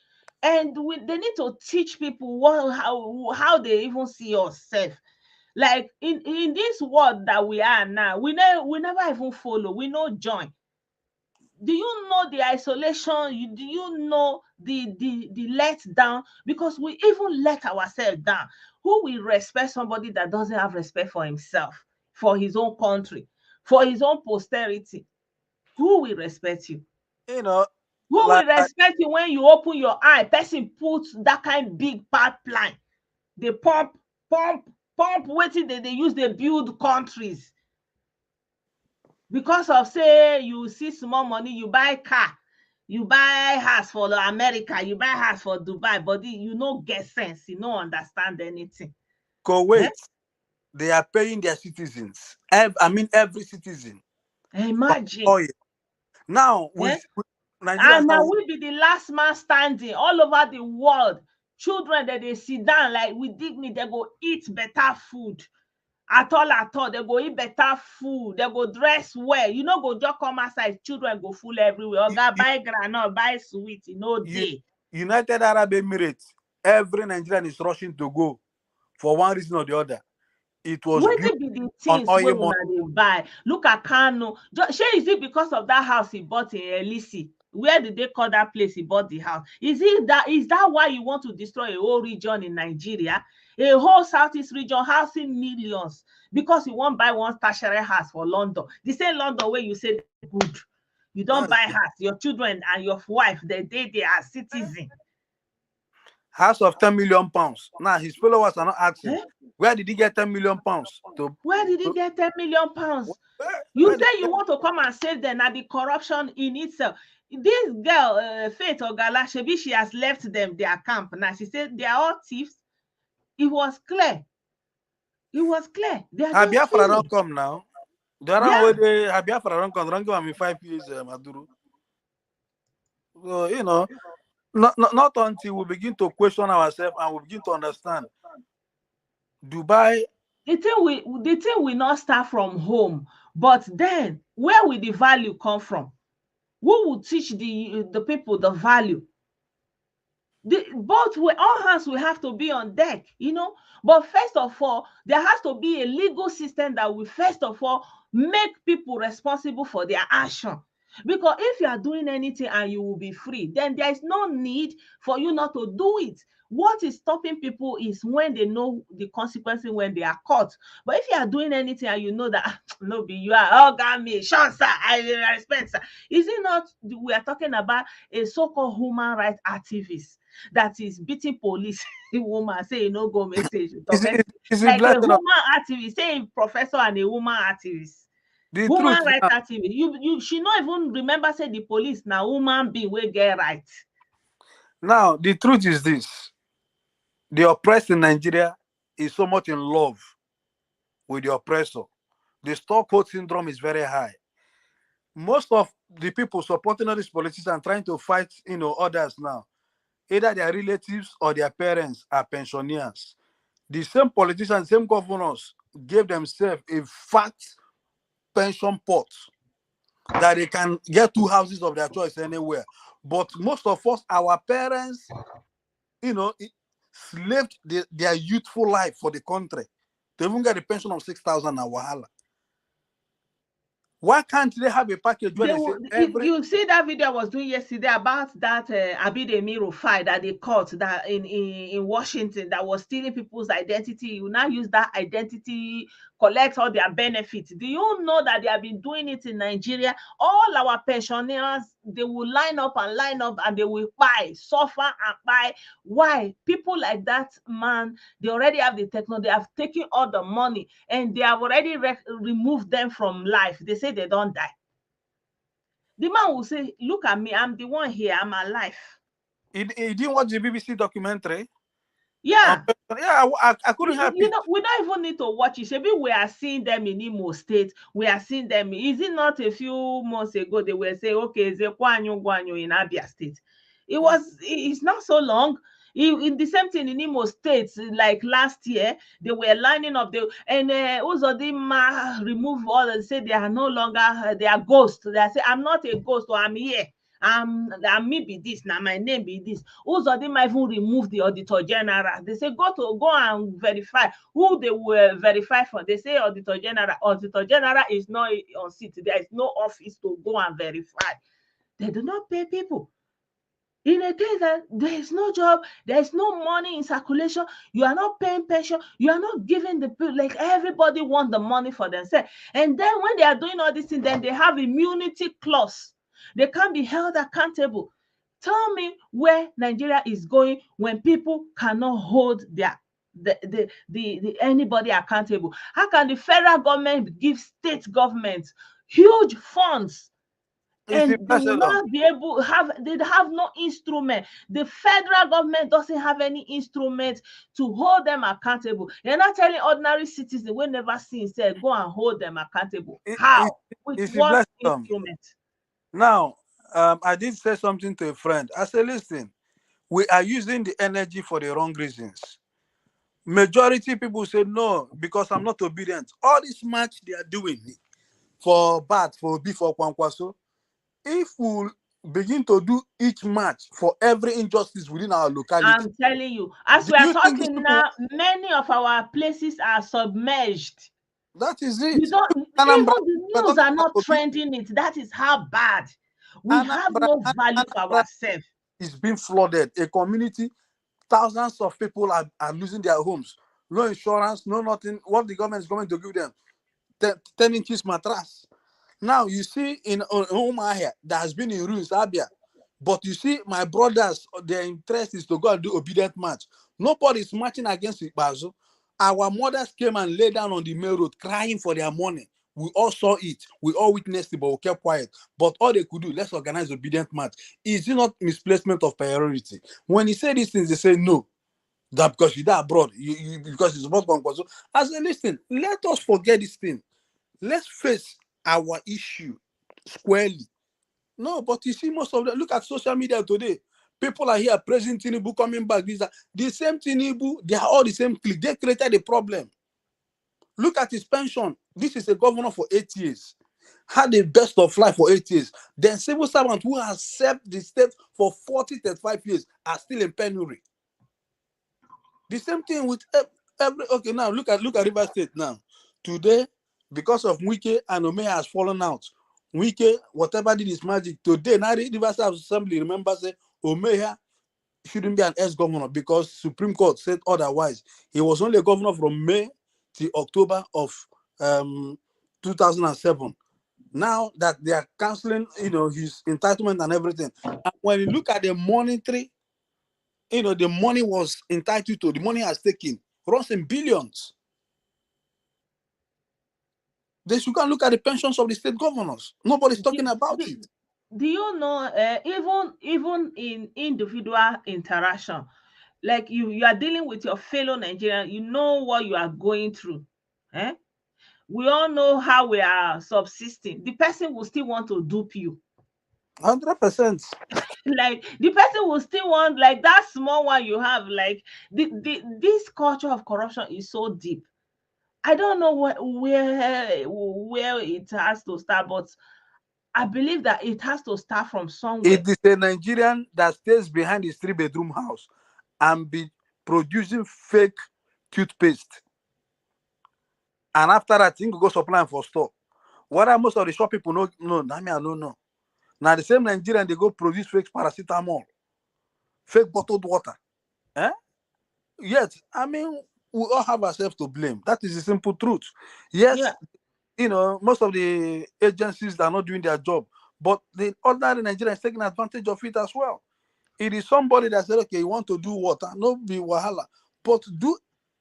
and they need to teach people how they even see yourself. Like in this world that we are now, we never even follow. We no join. Do you know the isolation? Do you know the let down? Because we even let ourselves down. Who will respect somebody that doesn't have respect for himself, for his own country, for his own posterity? Who will respect you? You know, Who will respect you when you open your eye? Person put that kind big pipeline. They pump, waiting they use, they build countries. Because of say you see small money, you buy car, you buy house for America, you buy house for Dubai, but you no get sense, you no understand anything. Kuwait, they are paying their citizens. Every citizen. Imagine. Now, with Nigeria, and now we be the last man standing all over the world. Children that they sit down like with dignity, they go eat better food. At all, they go eat better food, they go dress well. You know, go just come outside, children go full everywhere. Buy granite, buy sweet, day. United Arab Emirates, every Nigerian is rushing to go for one reason or the other. It was built be the on things oil wey they buy. Look at Kanu. Is it because of that house he bought in Elisi? Where did they call that place he bought the house? Is that why you want to destroy a whole region in Nigeria? A whole southeast region housing millions because you won't buy one tertiary house for London. The same London where you say good. You don't buy house. Your children and your wife, they are citizens. House of 10 million pounds. Now his followers are not asking, where did he get 10 million pounds? Where did he get 10 million pounds? You say you want to come and save them at the corruption in itself. This girl, Faith Ogala, she has left them their camp. Now she said they are all thieves. It was clear. They are Biafra don't come now. Biafra don't come. Don't give me 5 years, Maduro. So, not until we begin to question ourselves and we begin to understand. Dubai. The thing will not start from home, but then where will the value come from? Who will teach the people the value? All hands will have to be on deck, But first of all, there has to be a legal system that will first of all make people responsible for their action. Because if you are doing anything and you will be free, then there is no need for you not to do it. What is stopping people is when they know the consequences when they are caught. But if you are doing anything and you know that you are me, sure, sir, I respect, sir. Is it not? We are talking about a so-called human rights activist that is beating police woman, say no go message. Like a woman activist, say a professor and a woman activist. The woman truth, right activist. You should not even remember say the police now woman being will get right. Now the truth is this: the oppressed in Nigeria is so much in love with the oppressor. The Stockholm syndrome is very high. Most of the people supporting all these politicians and trying to fight, others now, either their relatives or their parents are pensioners. The same politicians, same governors gave themselves a fat pension pot that they can get 2 houses of their choice anywhere. But most of us, our parents, slaved their youthful life for the country. They even get a pension of 6,000 a wahala. Why can't they have a package where you see that video I was doing yesterday about that Abidemi file that they caught that in Washington that was stealing people's identity? You now use that identity, collect all their benefits. Do you know that they have been doing it in Nigeria? All our pensioners, they will line up and they will suffer and buy. Why? People like that, man, they already have the technology, they have taken all the money and they have already removed them from life. They say they don't die. The man will say, look at me, I'm the one here, I'm alive. You didn't watch the BBC documentary? Yeah. I couldn't help it. We don't even need to watch it. Maybe we are seeing them in Imo State. We are seeing them. Is it not a few months ago they were saying, okay, Zekwanyo in Abia State? It's not so long. In the same thing in Imo State, like last year, they were lining up. And Uzodinma remove all and say they are no longer, they are ghosts. They say, I'm not a ghost, or I'm here. Me be this now, my name be this. Uzodinma even remove the auditor general. They say go and verify who they will verify for. They say auditor general is not on seat. There is no office to go and verify. They do not pay people. In a case that there is no job, there is no money in circulation, you are not paying pension, you are not giving the people, like everybody want the money for themselves. And then when they are doing all these things, then they have immunity clause. They can't be held accountable. Tell me where Nigeria is going when people cannot hold their anybody accountable. How can the federal government give state governments huge funds It's and they will Ambassador. not be able they have no instrument? The federal government doesn't have any instrument to hold them accountable. You're not telling ordinary citizens we never seen say go and hold them accountable. It, How? With it's what Ambassador. instrument? Now, I did say something to a friend. I said, listen, we are using the energy for the wrong reasons. Majority people say no because I'm not obedient. All this match they are doing for bad, for B, for Kwankwaso, if we begin to do each match for every injustice within our locality, I'm telling you, as do we are you think these talking people? now, many of our places are submerged. That is You it. don't even Anambra, the we're news talking are about not Obi. trending it. That is how bad. We have Anambra, no value for Anambra ourselves. is being flooded. A community, thousands of people are losing their homes. No insurance, no nothing. What the government is going to give them? 10 inches mattress. Now you see in Umahia that has been in ruins, Abia. But you see, my brothers, their interest is to go and do obedient march. Nobody is marching against Ibazo. Our mothers came and lay down on the main road crying for their money. We all saw it. We all witnessed it, but we kept quiet. But all they could do, let's organize obedient march. Is it not misplacement of priority? When he said these things, they say no. That because you're abroad, because it's about Kwankwaso. I said, listen, let us forget this thing. Let's face our issue squarely. No, but you see, most of them look at social media today. People are here praising Tinubu coming back. These are the same Tinubu, they are all the same clique. They created the problem. Look at his pension. This is a governor for 8 years. Had the best of life for 8 years. Then civil servants who have served the state for 40, 35 years are still in penury. The same thing with every okay. Now look at River State now. Today, because of Wike and Ome has fallen out. Wike, whatever did his magic. Today, now the River State Assembly remember say Omeya shouldn't be an ex-governor because Supreme Court said otherwise. He was only a governor from May to October of um 2007. Now that they are canceling, his entitlement and everything. And when you look at the monetary, the money was entitled to, the money has taken, runs in billions. They should go and look at the pensions of the state governors. Nobody's talking about it. Do you know, even in individual interaction, like you are dealing with your fellow Nigerian, you know what you are going through. Eh? We all know how we are subsisting. The person will still want to dupe you. 100%. Like the person will still want like that small one you have. Like this culture of corruption is so deep. I don't know where it has to start, but I believe that it has to start from somewhere. It is a Nigerian that stays behind his 3-bedroom house and be producing fake toothpaste. And after that, think go supplying for store. What are most of the shop people know? No, I don't know. Now the same Nigerian they go produce fake paracetamol, fake bottled water. Eh? Yet, we all have ourselves to blame. That is the simple truth. Yeah. Yes, most of the agencies are not doing their job, but the ordinary Nigerian is taking advantage of it as well. It is somebody that said, okay, you want to do water, no be wahala, but do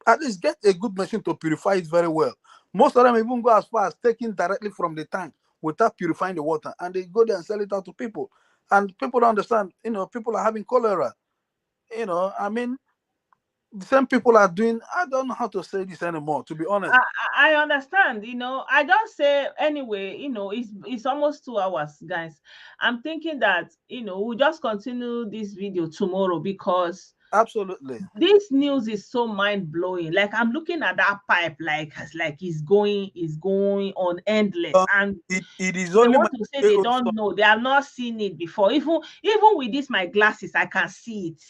at least get a good machine to purify it very well. Most of them even go as far as taking directly from the tank without purifying the water, and they go there and sell it out to people. And people don't understand, people are having cholera. You know, I mean, the same people are doing, I don't know how to say this anymore, to be honest. I understand, I just say anyway, it's almost 2 hours, guys. I'm thinking that, we'll just continue this video tomorrow because Absolutely. this news is so mind-blowing. Like I'm looking at that pipe like it's going on endless. And It is they only my want to say they AO don't son. know. They have not seen it before. Even with this, my glasses, I can see it.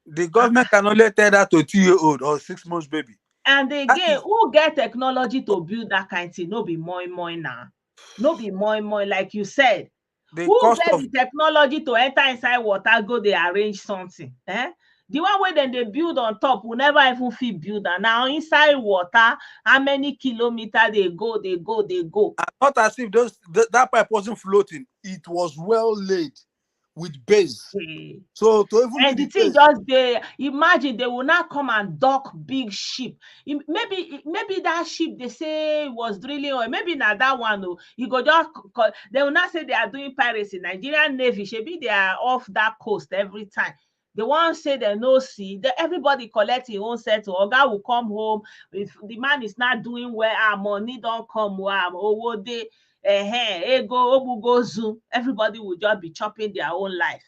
The government can only tell that to a 2-year-old or 6 months baby. And That again, is who get technology to build that kind of thing? No be moi now. No be moi, like you said. the Who cost get of the technology to enter inside water, go they arrange something? Eh? The one where then they build on top will never even fit build. And now inside water, how many kilometers they go. not as if that pipe wasn't floating. It was well laid. with base. Okay. So to even And be the the thing case, just they imagine they will not come and dock big ship. Maybe that ship they say was drilling oil. Maybe not that one. Oh, you go just they will not say they are doing piracy. Nigerian Navy, maybe they are off that coast every time. They won't say they no see. Everybody collect his own settle. Oga will come home if the man is not doing well. Money don't come. Owo dey ego obugo zoom. Everybody will just be chopping their own life.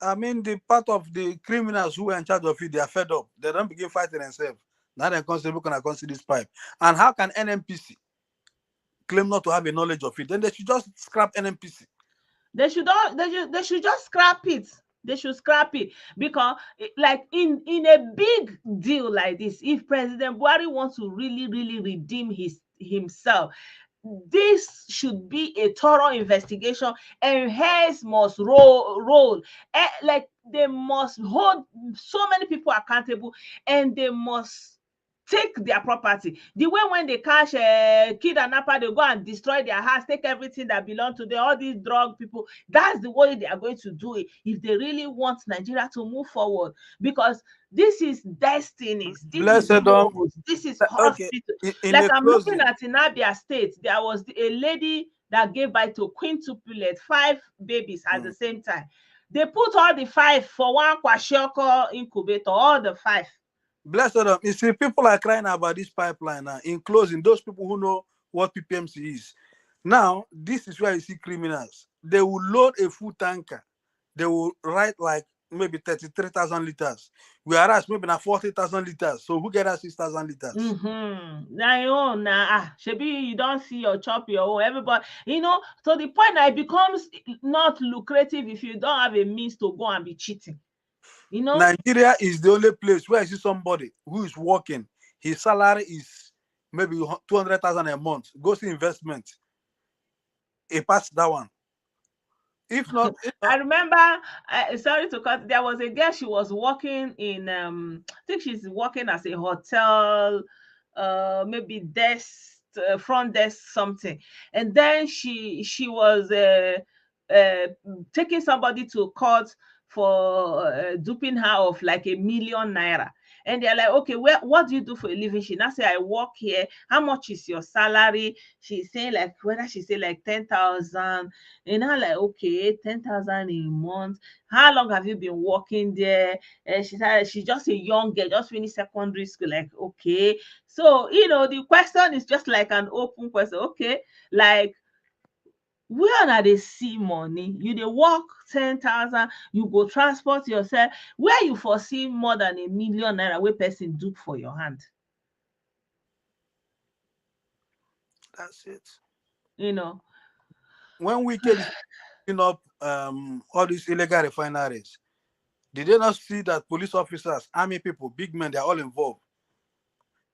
I mean, the part of the criminals who were in charge of it, they are fed up. They don't begin fighting themselves. Now they constantly can I see this pipe. And how can NMPC claim not to have a knowledge of it? Then they should just scrap NMPC. They should just scrap it. They should scrap it because, like in a big deal like this, if President Buhari wants to really redeem himself, this should be a thorough investigation, and heads must roll. Like they must hold so many people accountable, and they must take their property. The way when they catch kidnapper, they go and destroy their house, take everything that belong to them, all these drug people. That's the way they are going to do it if they really want Nigeria to move forward, because this is destinies, this is Blessed roads, this is okay. hospital. In Like a I'm looking closing, at in Abia State, there was a lady that gave birth to quintuplet, 5 babies at the same time. They put all the 5 for one kwashiorkor incubator, all the 5. blessed you see, people are crying about this pipeline now. In closing, those people who know what PPMC is. Now, this is where you see criminals. They will load a full tanker. They will write like maybe 33,000 liters. Whereas maybe now 40,000 liters. So who get us 6,000 liters? Now your own shebi you don't see your chop your own. Everybody, to the point that it becomes not lucrative if you don't have a means to go and be cheating. Nigeria is the only place where I see somebody who is working. His salary is maybe 200,000 a month. Goes to investment. He passed that one. If not, I remember, sorry to cut, there was a girl, she was working in, I think she's working as a hotel, maybe desk, front desk something. And then she was uh, taking somebody to court for duping her of like 1,000,000 naira. And they're like, okay, what do you do for a living? She now say, I work here. How much is your salary? She's saying like, whether she say like 10,000. And I'm like, okay, 10,000 a month. How long have you been working there? And she said she's just a young girl, just finished secondary school. Like, okay. So, the question is just like an open question. Okay, like, where na dey see money? You dey work 10,000, you go transport yourself. Where you foresee more than 1,000,000 naira wey person do for your hand? that's it. When we is picking up all these illegal refineries, did they not see that police officers, army people, big men, they're all involved?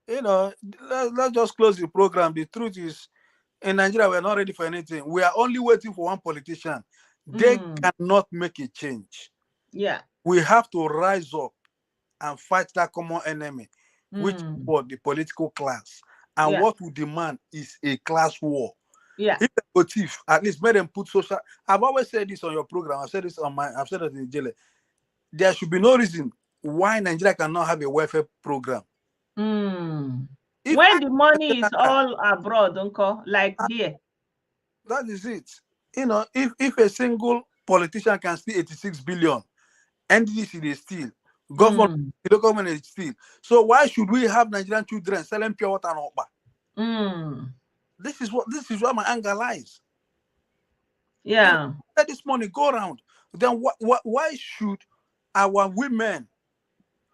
Let's just close the program. The truth is, in Nigeria, we're not ready for anything. We are only waiting for one politician. They cannot make a change. Yeah. We have to rise up and fight that common enemy, which is for the political class. And what we demand is a class war. Yeah. If they go thief, at least make them put social. I've always said this on your program. I've said this I've said it in jail. There should be no reason why Nigeria cannot have a welfare program. When the money is all abroad, uncle, like here. That is it. If a single politician can steal 86 billion, NDC they steal, government, the government is steal. So why should we have Nigerian children selling pure water and okpa? This is where my anger lies. Yeah. Let this money go around. Then why should our women,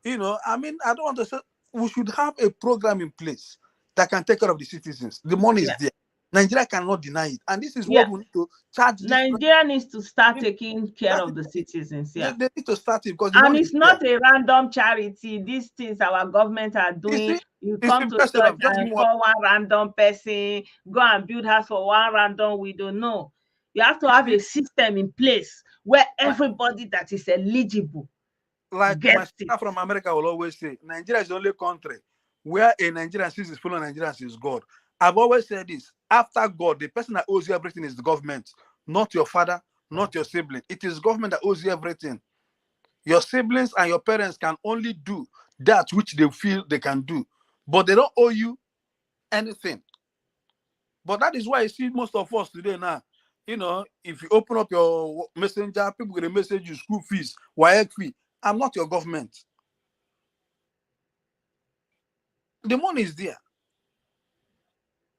I don't understand. We should have a program in place that can take care of the citizens. The money is there. Nigeria cannot deny it. And this is what we need to charge. Nigeria needs to start taking care of the citizens. Yeah. They need to start it because and it's not a random charity. These things our government are doing. You come to church and call one random person, go and build house for one random widow. No. You have to have a system in place where everybody that is eligible like my sister from America will always say, Nigeria is the only country where a Nigerian sees his fellow Nigerians is God. I've always said this. After God, the person that owes you everything is the government, not your father, not your sibling. It is government that owes you everything. Your siblings and your parents can only do that which they feel they can do, but they don't owe you anything. But that is why you see most of us today now. You know, if you open up your messenger, people going to message you school fees, WAEC fee. I'm not your government. The money is there.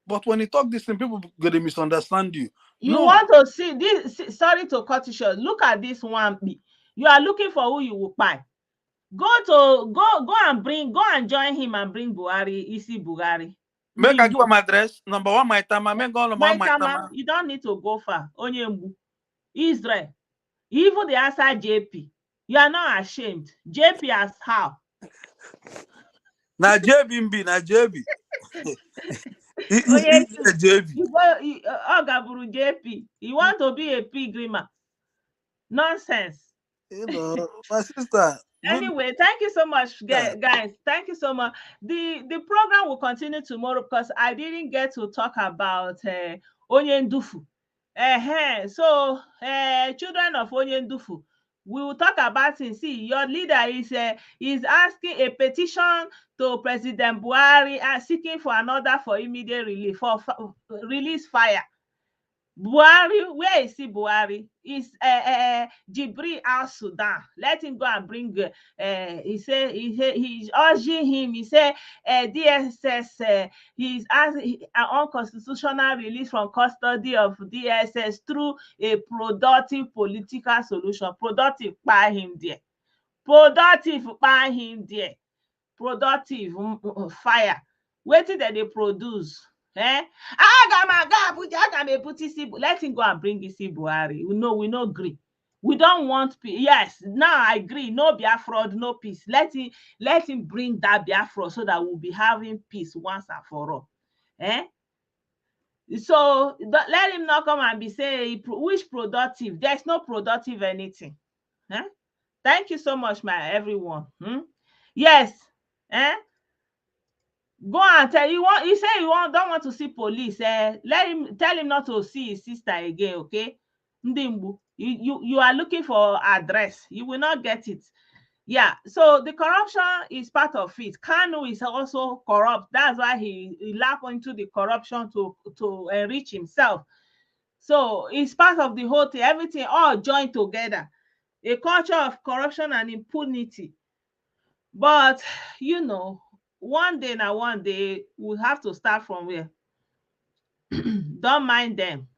But when you talk this thing, people going to misunderstand you. You want to see this? Sorry to cut you short. Look at this one. You are looking for who you will buy. Go and join him and bring Buhari. Isi Buhari. Make I give my address. Number 1, my tama. Make go number 1, my tama. You don't need to go far. Onyembu, Israel. Even the answer JP. You are not ashamed. JP as how? Na JB, na JB. JB. Ogaburu JP. You want to be a pilgrimer? Nonsense. You know, my sister. Anyway, thank you so much, guys. Thank you so much. The program will continue tomorrow because I didn't get to talk about Onyendufu. So, children of Onyendufu, we will talk about it. See, your leader is asking a petition to President Buhari and seeking for an order for immediate relief, for release fire. Buhari, where is he? Buhari is Jibril al-Sudan. Let him go and bring. He said he's urging him. He said DSS. He's asking an unconstitutional release from custody of DSS through a productive political solution. Productive by him there. Productive by him there. Productive fire. What did they produce? Let him go and bring Isi Buhari. We no agree. We don't want peace. Yes, now I agree. No Biafra, no peace. Let him bring that Biafra so that we'll be having peace once and for all. So let him not come and be saying which productive. There's no productive anything. Thank you so much, my everyone. Yes. Go and tell you want. He say don't want to see police. Tell him not to see his sister again. Okay, Ndimbu, you are looking for address. You will not get it. Yeah. So the corruption is part of it. Kanu is also corrupt. That's why he lapped into the corruption to enrich himself. So it's part of the whole thing. Everything all joined together. A culture of corruption and impunity. But you know. One day we'll have to start from where. Don't mind them.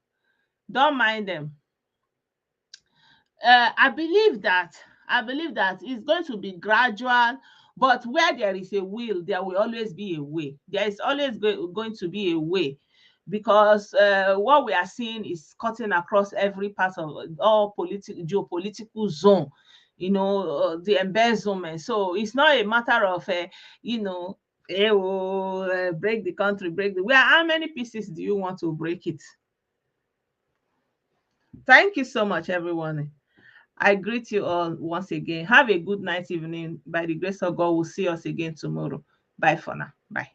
I believe that it's going to be gradual, but where there is a will, there will always be a way. There is always going to be a way, because what we are seeing is cutting across every part of all geopolitical zone. The embezzlement. So it's not a matter of, break the country, how many pieces do you want to break it? Thank you so much, everyone. I greet you all once again. Have a good night, evening. By the grace of God, we'll see us again tomorrow. Bye for now. Bye.